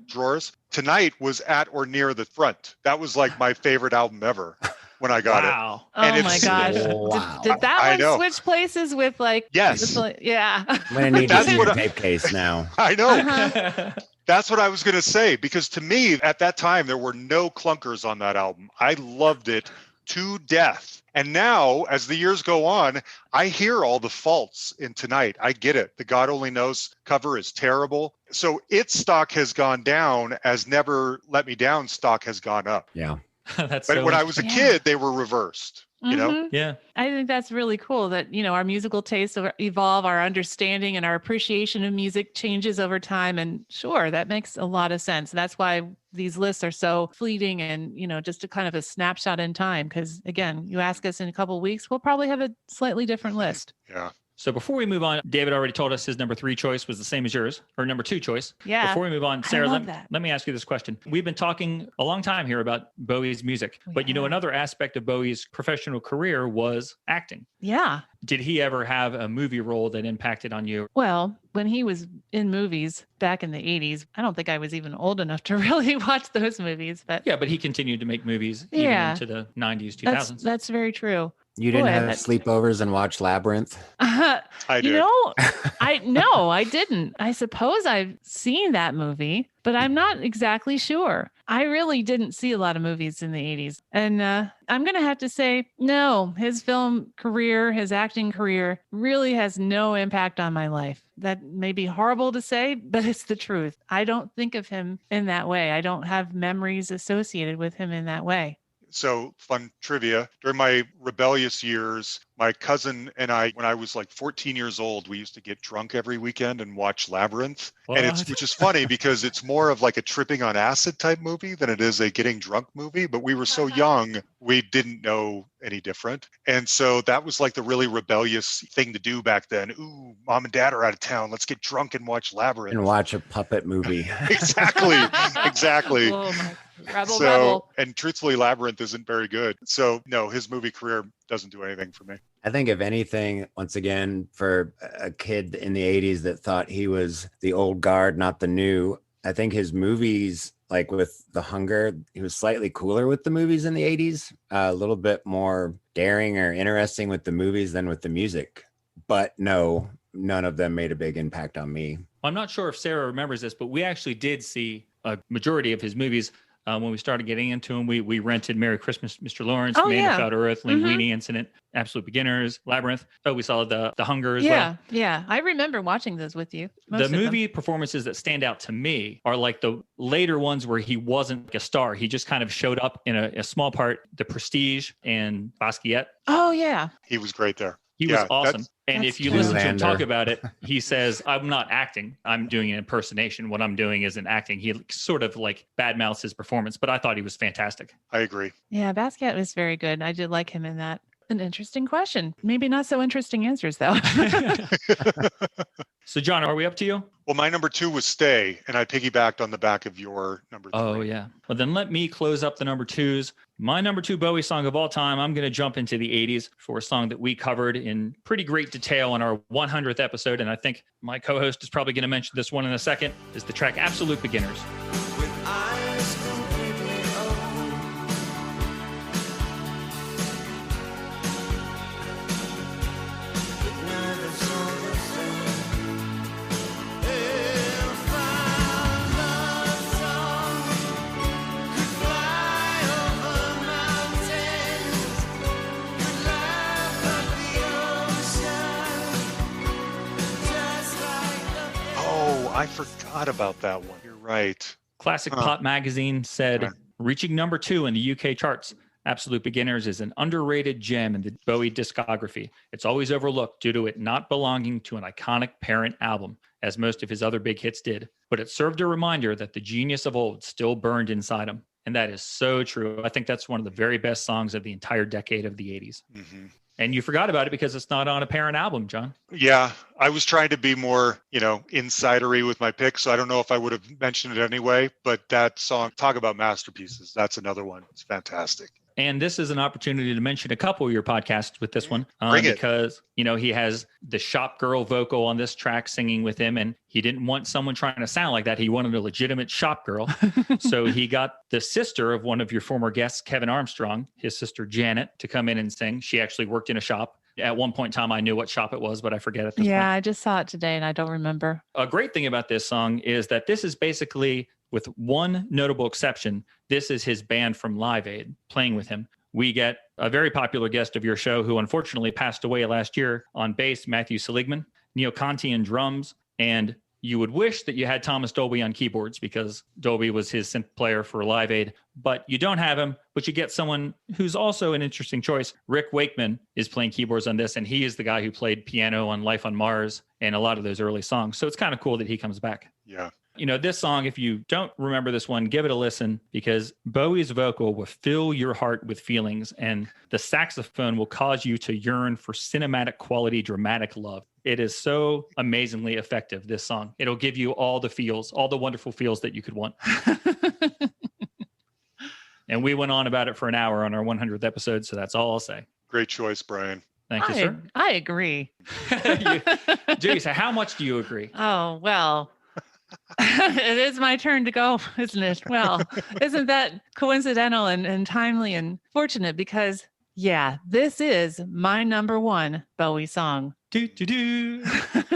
drawers. Tonight was at or near the front. That was like my favorite album ever when I got it. Wow. Oh my gosh. Wow. Did that one switch places with like... Yes. Yeah. I'm going to need to see your tape case now. I know. That's what I was going to say, because to me, at that time, there were no clunkers on that album. I loved it to death. And now, as the years go on, I hear all the faults in Tonight. I get it. The God Only Knows cover is terrible. So its stock has gone down as Never Let Me Down stock has gone up. Yeah. That's But so when I was a kid, they were reversed. Yeah. I think that's really cool that, our musical tastes evolve, our understanding and our appreciation of music changes over time. And sure, that makes a lot of sense. That's why these lists are so fleeting and, just a kind of a snapshot in time. Because again, you ask us in a couple of weeks, we'll probably have a slightly different list. Yeah. So before we move on, David already told us his number 3 choice was the same as yours, or number 2 choice. Yeah. Before we move on, Sarah, love let that. me ask you this question. We've been talking a long time here about Bowie's music, but you know, have. another aspect of Bowie's professional career was acting. Yeah. Did he ever have a movie role that impacted on you? Well, when he was in movies back in the 80s, I don't think I was even old enough to really watch those movies, but Yeah, but he continued to make movies even Yeah. into the 90s, 2000s. that's very true. You didn't Boy, have that- sleepovers and watch Labyrinth? I You did. know, I didn't. I suppose I've seen that movie, but I'm not exactly sure. I really didn't see a lot of movies in the 80s. And I'm going to have to say, no, his film career, his acting career really has no impact on my life. That may be horrible to say, but it's the truth. I don't think of him in that way. I don't have memories associated with him in that way. So, fun trivia. During my rebellious years, my cousin and I, when I was like 14 years old, we used to get drunk every weekend and watch Labyrinth. And What? which is funny because it's more of like a tripping on acid type movie than it is a getting drunk movie. But we were so young, we didn't know any different. And so that was like the really rebellious thing to do back then. Ooh, mom and dad are out of town. Let's get drunk and watch Labyrinth. And watch a puppet movie. Exactly. Exactly. Oh my rebel. And truthfully, Labyrinth isn't very good. So no, his movie career doesn't do anything for me. I think if anything, once again, for a kid in the 80s that thought he was the old guard, not the new, I think his movies, like with The Hunger, he was slightly cooler with the movies in the 80s, a little bit more daring or interesting with the movies than with the music. But no, none of them made a big impact on me. I'm not sure if Sarah remembers this, but we actually did see a majority of his movies. When we started getting into them, we rented Merry Christmas, Mr. Lawrence, Oh, Man yeah. Without Earth, Linguini Incident, Absolute Beginners, Labyrinth. Oh, we saw the Hunger as well. Yeah. I remember watching those with you. Most The of them. movie performances that stand out to me are like the later ones where he wasn't a star. He just kind of showed up in a small part, The Prestige and Basquiat. Oh, yeah. He was great there. He Yeah, was awesome. that's- And That's if you true. listen to him Zoolander. talk about it, he says, I'm not acting. I'm doing an impersonation. What I'm doing isn't acting. He sort of like badmouths his performance, but I thought he was fantastic. I agree. Yeah, Basquiat was very good. I did like him in that. An interesting question. Maybe not so interesting answers, though. So, John, are we up to you? Well, my number 2 was Stay, and I piggybacked on the back of your number 3. Oh, yeah. Well, then let me close up the number 2s. My number 2 Bowie song of all time, I'm going to jump into the 80s for a song that we covered in pretty great detail on our 100th episode. And I think my co-host is probably going to mention this one in a second, is the track Absolute Beginners. With eyes completely open, with nerves all the same. If our love song could fly over mountains, could laugh at the ocean, just like the Oh, I forgot about that one. You're right. Classic Huh. Pop Magazine said, Right. reaching number 2 in the UK charts, Absolute Beginners is an underrated gem in the Bowie discography. It's always overlooked due to it not belonging to an iconic parent album, as most of his other big hits did. But it served a reminder that the genius of old still burned inside him. And that is so true. I think that's one of the very best songs of the entire decade of the 80s. Hmm. And you forgot about it because it's not on a parent album, John. Yeah, I was trying to be more, insidery with my pick, so I don't know if I would have mentioned it anyway. But that song, talk about masterpieces. That's another one. It's fantastic. And this is an opportunity to mention a couple of your podcasts with this one Bring it. because, he has the shop girl vocal on this track singing with him. And he didn't want someone trying to sound like that. He wanted a legitimate shop girl. So he got the sister of one of your former guests, Kevin Armstrong, his sister Janet, to come in and sing. She actually worked in a shop. At one point in time, I knew what shop it was, but I forget at this Yeah, point. I just saw it today and I don't remember. A great thing about this song is that this is basically, with one notable exception, this is his band from Live Aid playing with him. We get a very popular guest of your show who unfortunately passed away last year on bass, Matthew Seligman, Neil Conti on drums, and you would wish that you had Thomas Dolby on keyboards because Dolby was his synth player for Live Aid, but you don't have him, but you get someone who's also an interesting choice. Rick Wakeman is playing keyboards on this, and he is the guy who played piano on Life on Mars and a lot of those early songs. So it's kind of cool that he comes back. Yeah. You know, this song, if you don't remember this one, give it a listen, because Bowie's vocal will fill your heart with feelings, and the saxophone will cause you to yearn for cinematic quality, dramatic love. It is so amazingly effective, this song. It'll give you all the feels, all the wonderful feels that you could want. And we went on about it for an hour on our 100th episode, so that's all I'll say. Great choice, Brian. Thank you, sir. I agree. Judy, how much do you agree? Oh, well, it is my turn to go, isn't it? Well, isn't that coincidental and timely and fortunate? Because, yeah, this is my number one Bowie song. Do, do, do.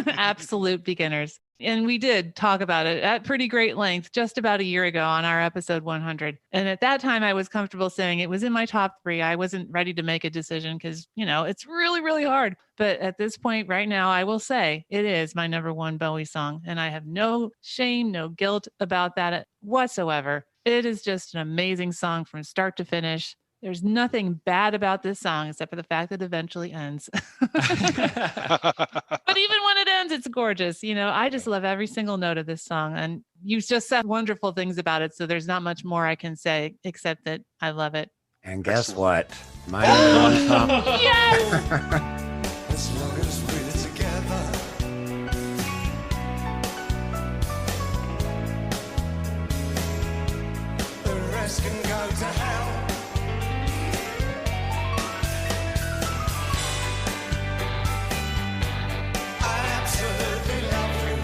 Absolute Beginners. And we did talk about it at pretty great length just about a year ago on our episode 100. And at that time, I was comfortable saying it was in my top 3. I wasn't ready to make a decision because, you know, it's really, really hard. But at this point right now, I will say it is my number one Bowie song. And I have no shame, no guilt about that whatsoever. It is just an amazing song from start to finish. There's nothing bad about this song except for the fact that it eventually ends. But even when it ends, it's gorgeous. You know, I just love every single note of this song. And you just said wonderful things about it. So there's not much more I can say except that I love it. And guess what? My number one song. Yes! As long as we're together. The rest can go to hell. I absolutely love you.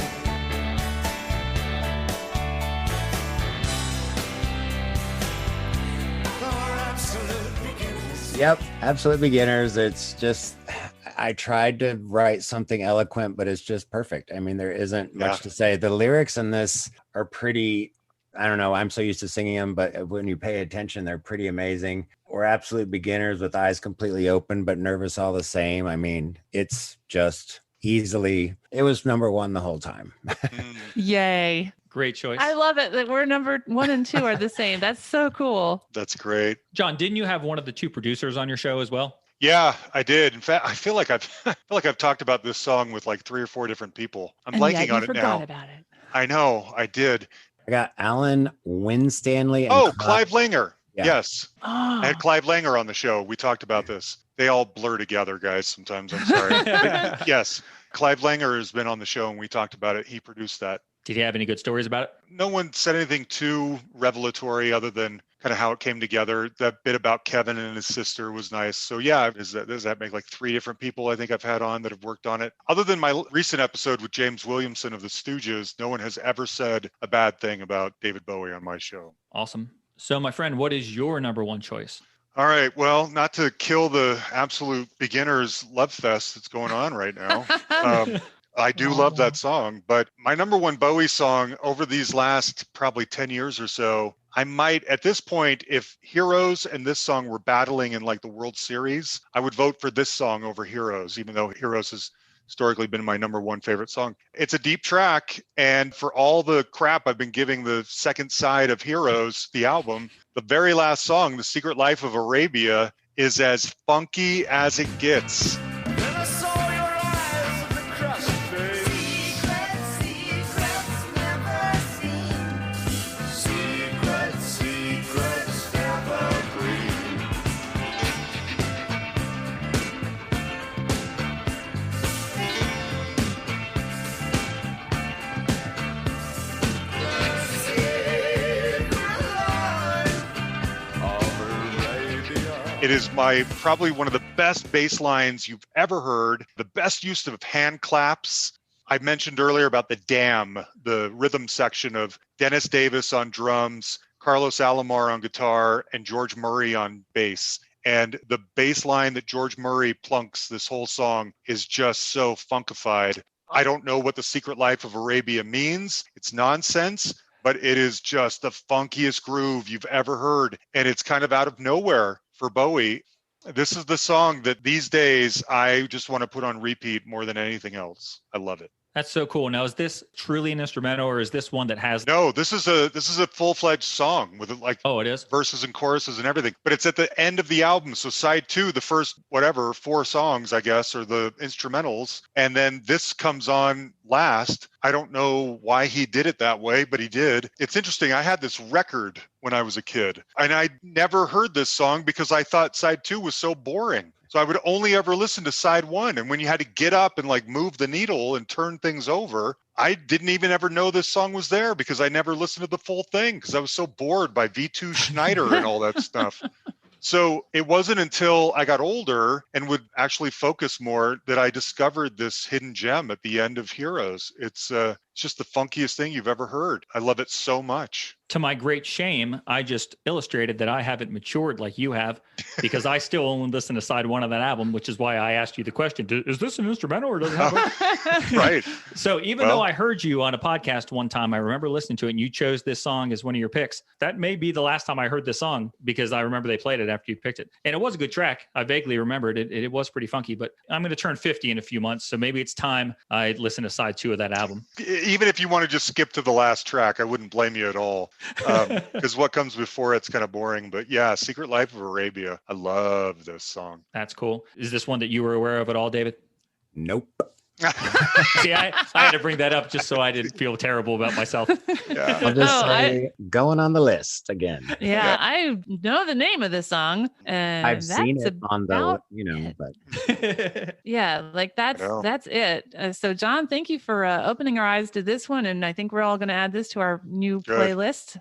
For absolute beginners. Yep, Absolute Beginners. It's just, I tried to write something eloquent, but it's just perfect. I mean, there isn't much to say. The lyrics in this are pretty, I don't know, I'm so used to singing them, but when you pay attention, they're pretty amazing. We're absolute beginners with eyes completely open, but nervous all the same. I mean, it's just easily, it was number one the whole time. Yay. Great choice. I love it that we're number 1 and 2 are the same. That's so cool. That's great. John, didn't you have one of the 2 producers on your show as well? Yeah, I did. In fact, I feel like I've talked about this song with like 3 or 4 different people. I'm blanking on it now. About it. I know, I did. I got Alan Winstanley. And Clive Langer. Yeah. Yes. Oh. I had Clive Langer on the show. We talked about this. They all blur together, guys, sometimes. I'm sorry. Yes. Clive Langer has been on the show and we talked about it. He produced that. Did he have any good stories about it? No one said anything too revelatory other than kind of how it came together. That bit about Kevin and his sister was nice. So yeah, does that make like 3 different people I think I've had on that have worked on it? Other than my recent episode with James Williamson of the Stooges, no one has ever said a bad thing about David Bowie on my show. Awesome. So my friend, what is your number 1 choice? All right. Well, not to kill the absolute beginners love fest that's going on right now. I do love that song, but my number 1 Bowie song over these last probably 10 years or so, I might, at this point, if Heroes and this song were battling in like the World Series, I would vote for this song over Heroes, even though Heroes has historically been my number 1 favorite song. It's a deep track, and for all the crap I've been giving the second side of Heroes, the album, the very last song, The Secret Life of Arabia, is as funky as it gets. Then I saw your eyes and the crushed face. Secrets never seen. Secrets evergreen. It is probably one of the best bass lines you've ever heard, the best use of hand claps. I mentioned earlier about the Damn, the rhythm section of Dennis Davis on drums, Carlos Alomar on guitar, and George Murray on bass. And the bass line that George Murray plunks this whole song is just so funkified. I don't know what The Secret Life of Arabia means. It's nonsense, but it is just the funkiest groove you've ever heard. And it's kind of out of nowhere for Bowie. This is the song that these days I just want to put on repeat more than anything else. I love it. That's so cool. Now, is this truly an instrumental, or is this one that has? No, this is a full-fledged song with like Oh, it is verses and choruses and everything. But it's at the end of the album. So side 2, the first 4 songs, I guess, are the instrumentals, and then this comes on last. I don't know why he did it that way, but he did. It's interesting. I had this record when I was a kid, and I never heard this song because I thought side 2 was so boring. So I would only ever listen to side 1. And when you had to get up and like move the needle and turn things over, I didn't even ever know this song was there because I never listened to the full thing because I was so bored by V2 Schneider and all that stuff. So it wasn't until I got older and would actually focus more that I discovered this hidden gem at the end of Heroes. It's just the funkiest thing you've ever heard. I love it so much. To my great shame, I just illustrated that I haven't matured like you have, because I still only listen to side 1 of that album, which is why I asked you the question, is this an instrumental or does it have a... Right. So even though I heard you on a podcast one time, I remember listening to it and you chose this song as one of your picks. That may be the last time I heard this song because I remember they played it after you picked it. And it was a good track. I vaguely remembered it. It was pretty funky, but I'm going to turn 50 in a few months. So maybe it's time I listen to side 2 of that album. Even if you want to just skip to the last track, I wouldn't blame you at all. Because what comes before it's kind of boring. But yeah, Secret Life of Arabia. I love this song. That's cool. Is this one that you were aware of at all, David? Nope. See, I had to bring that up just so I didn't feel terrible about myself. Yeah. I'll just say, going on the list again. Yeah, I know the name of the song, and I've seen that's it on the, about but yeah, like that's Yeah. it. So John, thank you for opening our eyes to this one, and I think we're all going to add this to our new Good. playlist.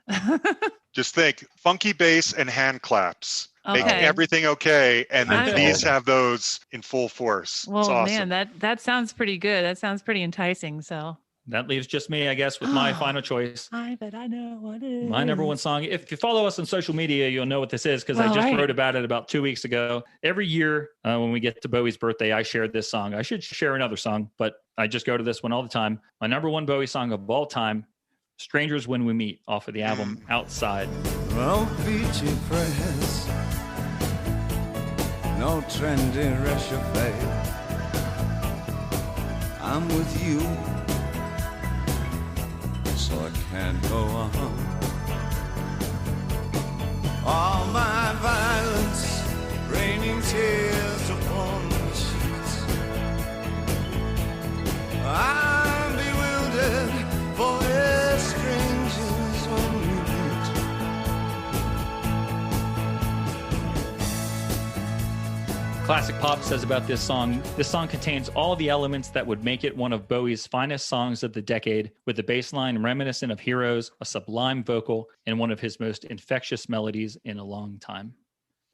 Just think, funky bass and hand claps. Make Okay. everything okay. And then I'm- these have those in full force. Well, It's awesome. man, that sounds pretty good. That sounds pretty enticing. So That leaves just me, I guess, with my final choice. I bet I know what it is. My number one song. If you follow us on social media, you'll know what this is because I All just right. wrote about it about 2 weeks ago. Every year when we get to Bowie's birthday, I share this song. I should share another song, but I just go to this one all the time. My number one Bowie song of all time, Strangers When We Meet, off of the album Outside. No beachy press, no trendy réchauffé. I'm with you, so I can't go on. All my violence, raining tears upon the sheets. I'm bewildered, for we're strangers when we meet. Classic Pop says about this song contains all the elements that would make it one of Bowie's finest songs of the decade, with the bass line reminiscent of Heroes, a sublime vocal, and one of his most infectious melodies in a long time.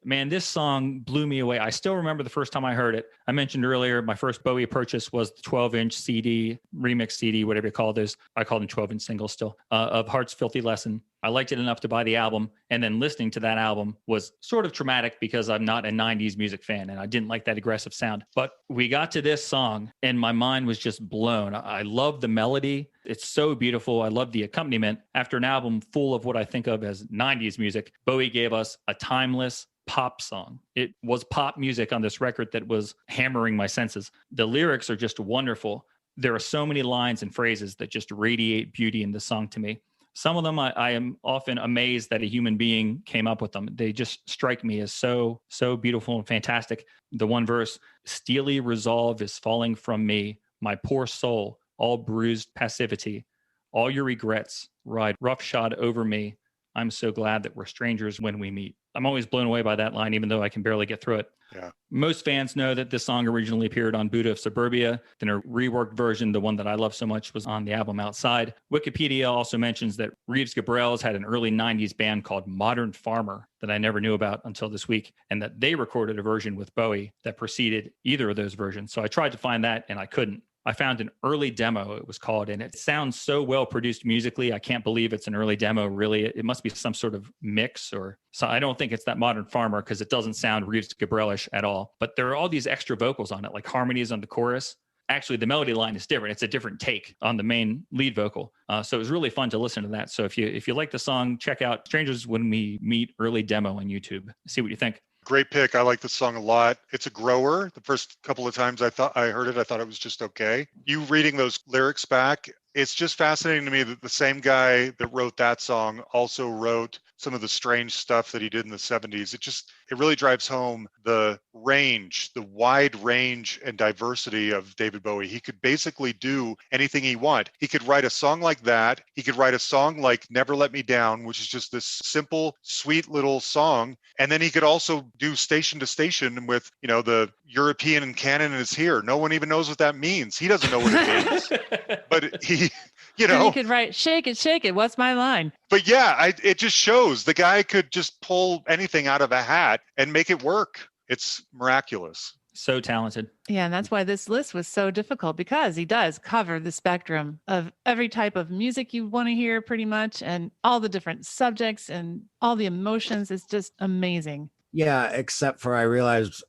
Man, this song blew me away. I still remember the first time I heard it. I mentioned earlier, my first Bowie purchase was the 12-inch CD, remix CD, whatever you call those. I call them 12-inch singles still, of Heart's Filthy Lesson. I liked it enough to buy the album, and then listening to that album was sort of traumatic because I'm not a 90s music fan, and I didn't like that aggressive sound. But we got to this song, and my mind was just blown. I love the melody. It's so beautiful. I love the accompaniment. After an album full of what I think of as 90s music, Bowie gave us a timeless pop song. It was pop music on this record that was hammering my senses. The lyrics are just wonderful. There are so many lines and phrases that just radiate beauty in the song to me. Some of them I am often amazed that a human being came up with them. They just strike me as so beautiful and fantastic. The one verse, steely resolve is falling from me, my poor soul, all bruised passivity. All your regrets ride roughshod over me. I'm so glad that we're strangers when we meet. I'm always blown away by that line, even though I can barely get through it. Yeah. Most fans know that this song originally appeared on Buddha of Suburbia. Then a reworked version, the one that I love so much, was on the album Outside. Wikipedia also mentions that Reeves Gabrels had an early 90s band called Modern Farmer that I never knew about until this week, and that they recorded a version with Bowie that preceded either of those versions. So I tried to find that, and I couldn't. I found an early demo, it was called, and it sounds so well produced musically. I can't believe it's an early demo, really. It must be some sort of mix or so. I don't think it's that Modern Farmer because it doesn't sound Reeves Gabrelish at all. But there are all these extra vocals on it, like harmonies on the chorus. Actually, the melody line is different. It's a different take on the main lead vocal. So it was really fun to listen to that. So if you like the song, check out Strangers When We Meet early demo on YouTube. See what you think. great pick. I like this song a lot. It's a grower. The first couple of times I heard it, I thought it was just okay. You reading those lyrics back, it's just fascinating to me that the same guy that wrote that song also wrote some of the strange stuff that he did in the 70s. It really drives home the wide range and diversity of David Bowie. He could basically do anything he want. He could write a song like that. He could write a song like Never Let Me Down, which is just this simple, sweet little song. And then he could also do Station to Station with, the European canon is here. No one even knows what that means. He doesn't know what it means. But he could write, shake it. What's my line? But yeah, it just shows the guy could just pull anything out of a hat and make it work. It's miraculous. So talented. Yeah, and that's why this list was so difficult, because he does cover the spectrum of every type of music you want to hear pretty much, and all the different subjects and all the emotions. It's just amazing. Yeah, except for I realized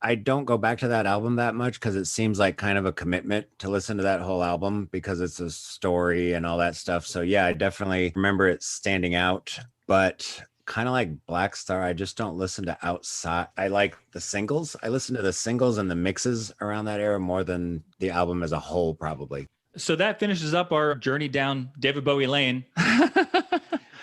I don't go back to that album that much because it seems like kind of a commitment to listen to that whole album because it's a story and all that stuff. So yeah, I definitely remember it standing out, but kind of like Black Star, I just don't listen to outside. I like the singles. I listen to the singles and the mixes around that era more than the album as a whole, probably. So that finishes up our journey down David Bowie Lane.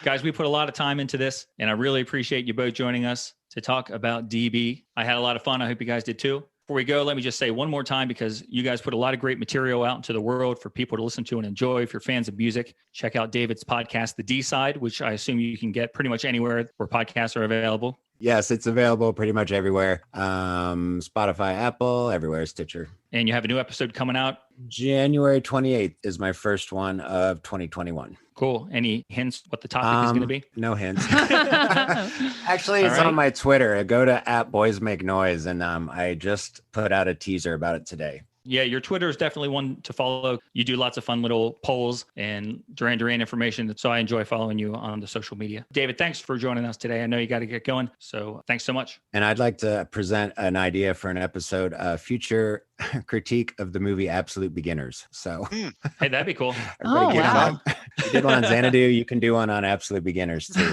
Guys, we put a lot of time into this, and I really appreciate you both joining us to talk about DB. I had a lot of fun. I hope you guys did too. Before we go, let me just say one more time, because you guys put a lot of great material out into the world for people to listen to and enjoy. If you're fans of music, check out David's podcast, The D-Side, which I assume you can get pretty much anywhere where podcasts are available. Yes, it's available pretty much everywhere. Spotify, Apple, everywhere, Stitcher. And you have a new episode coming out? January 28th is my first one of 2021. Cool. Any hints what the topic is going to be? No hints. Actually, it's on my Twitter. Go to @BoysMakeNoise, and I just put out a teaser about it today. Yeah, your Twitter is definitely one to follow. You do lots of fun little polls and Duran Duran information. So I enjoy following you on the social media. David, thanks for joining us today. I know you got to get going. So thanks so much. And I'd like to present an idea for an episode, a future critique of the movie Absolute Beginners. So hey, that'd be cool. Everybody get on. You did one on Xanadu. You can do one on Absolute Beginners too.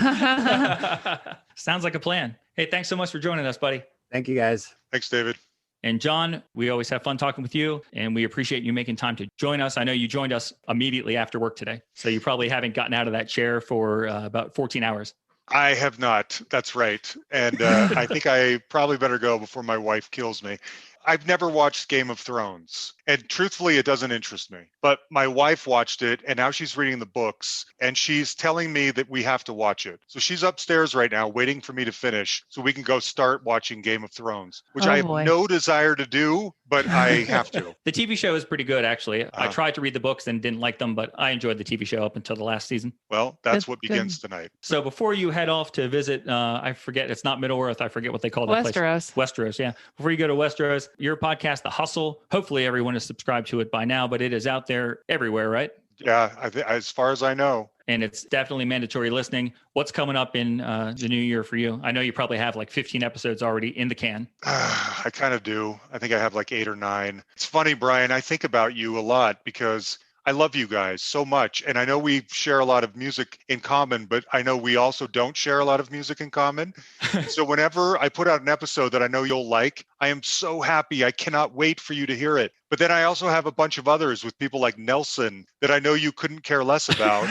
Sounds like a plan. Hey, thanks so much for joining us, buddy. Thank you, guys. Thanks, David. And Jon, we always have fun talking with you, and we appreciate you making time to join us. I know you joined us immediately after work today, so you probably haven't gotten out of that chair for about 14 hours. I have not. That's right. And I think I probably better go before my wife kills me. I've never watched Game of Thrones, and truthfully, it doesn't interest me. But my wife watched it, and now she's reading the books, and she's telling me that we have to watch it. So she's upstairs right now waiting for me to finish so we can go start watching Game of Thrones, which I have no desire to do, but I have to. The TV show is pretty good, actually. I tried to read the books and didn't like them, but I enjoyed the TV show up until the last season. Well, that's what begins tonight. So before you head off to visit, I forget, it's not Middle-earth. I forget what they call that place. Westeros, yeah. Before you go to Westeros, your podcast, The Hustle, hopefully everyone is subscribed to it by now, but it is out there everywhere, right? Yeah, as far as I know. And it's definitely mandatory listening. What's coming up in the new year for you? I know you probably have like 15 episodes already in the can. I kind of do. I think I have like 8 or 9. It's funny, Brian, I think about you a lot because I love you guys so much. And I know we share a lot of music in common, but I know we also don't share a lot of music in common. So whenever I put out an episode that I know you'll like, I am so happy. I cannot wait for you to hear it. But then I also have a bunch of others with people like Nelson that I know you couldn't care less about.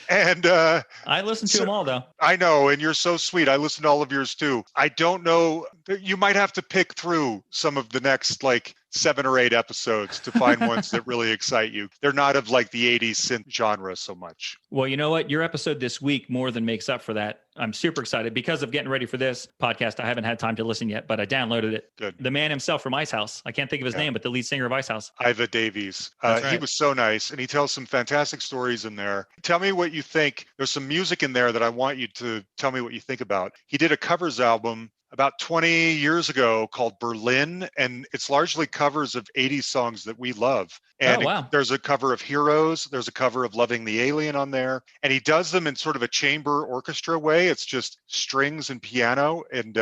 and I listen to them all, though. I know, and you're so sweet. I listen to all of yours, too. I don't know. You might have to pick through some of the next, 7 or 8 episodes to find ones that really excite you. They're not of the 80s synth genre so much. Well, you know what? Your episode this week more than makes up for that. I'm super excited because of getting ready for this podcast. I haven't had time to listen yet, but I downloaded it. Good. The man himself from Icehouse. I can't think of his name, but the lead singer of Icehouse. Iva Davies. That's right. He was so nice, and he tells some fantastic stories in there. Tell me what you think. There's some music in there that I want you to tell me what you think about. He did a covers album about 20 years ago called Berlin, and it's largely covers of 80s songs that we love. And there's a cover of Heroes, there's a cover of Loving the Alien on there, and he does them in sort of a chamber orchestra way. It's just strings and piano and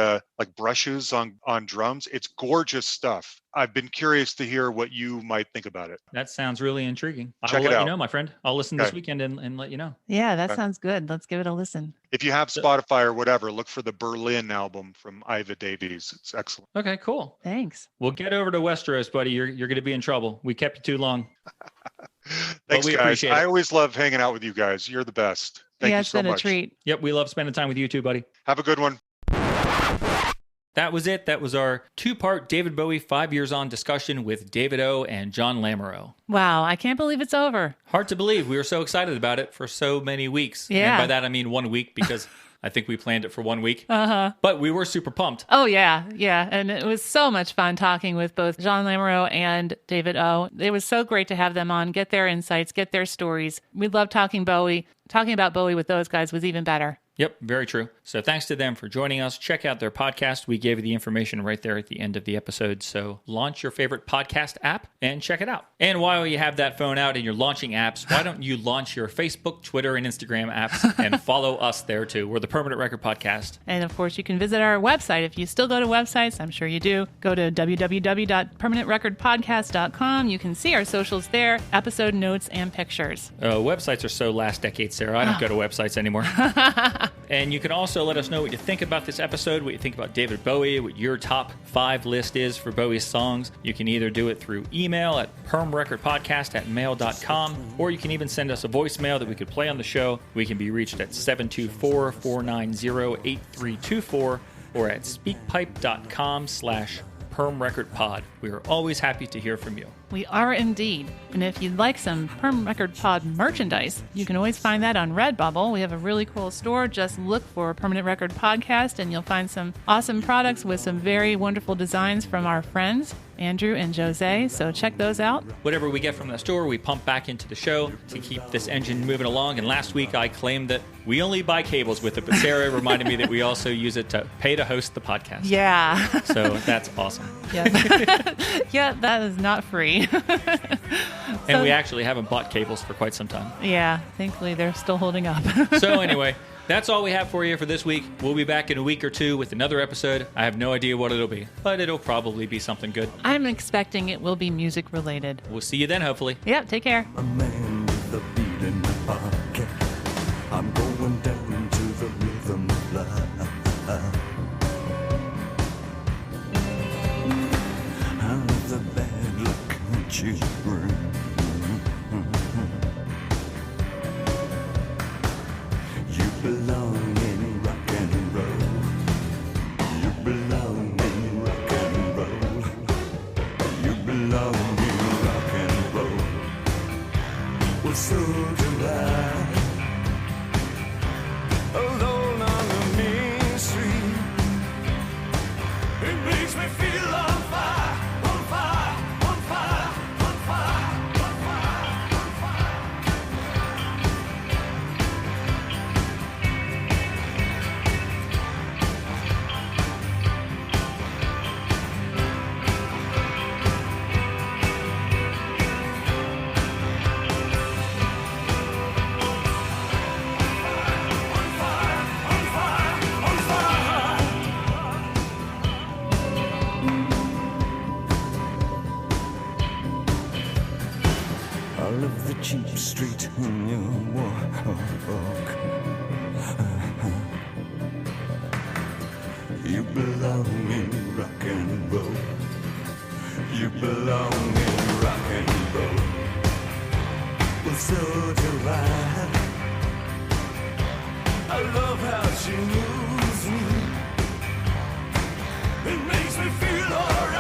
brushes on drums. It's gorgeous stuff. I've been curious to hear what you might think about it. That sounds really intriguing. I Check will it let out. you know, my friend. I'll listen this weekend and let you know. Yeah, that Okay. sounds good. Let's give it a listen. If you have Spotify or whatever, look for the Berlin album from Iva Davies. It's excellent. Okay, cool. Thanks. We'll get over to Westeros, buddy. You're going to be in trouble. We kept you too long. Thanks, we guys. appreciate it. I always love hanging out with you guys. You're the best. Thank Yeah, you it's so been much. a treat. Yep, we love spending time with you too, buddy. Have a good one. That was it. That was our 2-part David Bowie 5 Years On discussion with David O. and Jon Lamoreaux. Wow, I can't believe it's over. Hard to believe. We were so excited about it for so many weeks. Yeah. And by that, I mean 1 week because I think we planned it for 1 week. Uh-huh. But we were super pumped. Oh, yeah. Yeah. And it was so much fun talking with both Jon Lamoreaux and David O. It was so great to have them on, get their insights, get their stories. We love talking Bowie. Talking about Bowie with those guys was even better. Yep, very true. So thanks to them for joining us. Check out their podcast. We gave you the information right there at the end of the episode. So launch your favorite podcast app and check it out. And while you have that phone out and you're launching apps, why don't you launch your Facebook, Twitter, and Instagram apps and follow us there too. We're the Permanent Record Podcast. And of course, you can visit our website. If you still go to websites, I'm sure you do, go to www.permanentrecordpodcast.com. You can see our socials there, episode notes, and pictures. Websites are so last decade, Sarah. I don't go to websites anymore. And you can also let us know what you think about this episode, what you think about David Bowie, what your top 5 list is for Bowie's songs. You can either do it through email at permrecordpodcast@mail.com, or you can even send us a voicemail that we could play on the show. We can be reached at 724-490-8324 or at speakpipe.com/permrecordpod. We are always happy to hear from you. We are indeed. And if you'd like some Perm Record Pod merchandise, you can always find that on Redbubble. We have a really cool store. Just look for Permanent Record Podcast and you'll find some awesome products with some very wonderful designs from our friends, Andrew and Jose. So check those out. Whatever we get from the store, we pump back into the show to keep this engine moving along. And last week I claimed that we only buy cables with it, but Sarah reminded me that we also use it to pay to host the podcast. Yeah. So that's awesome. Yeah. Yeah, that is not free. And we actually haven't bought cables for quite some time. Yeah, thankfully they're still holding up. So anyway, that's all we have for you for this week. We'll be back in a week or two with another episode. I have no idea what it'll be, but it'll probably be something good. I'm expecting it will be music related. We'll see you then, hopefully. Yeah, take care. A man with a beat in my pocket. I'm going down to the rhythm of life. Out of the bad luck that you bring. You belong in rock and roll. You belong in rock and roll. You belong in rock and roll. Well, so do I. Alone on the main street, it makes me feel on fire, on fire, on fire, on fire, on fire, on fire. All of the cheap street in your walk. You belong in rock and roll. You belong in rock and roll. Well, so do I. I love how she moves me. It makes me feel alright.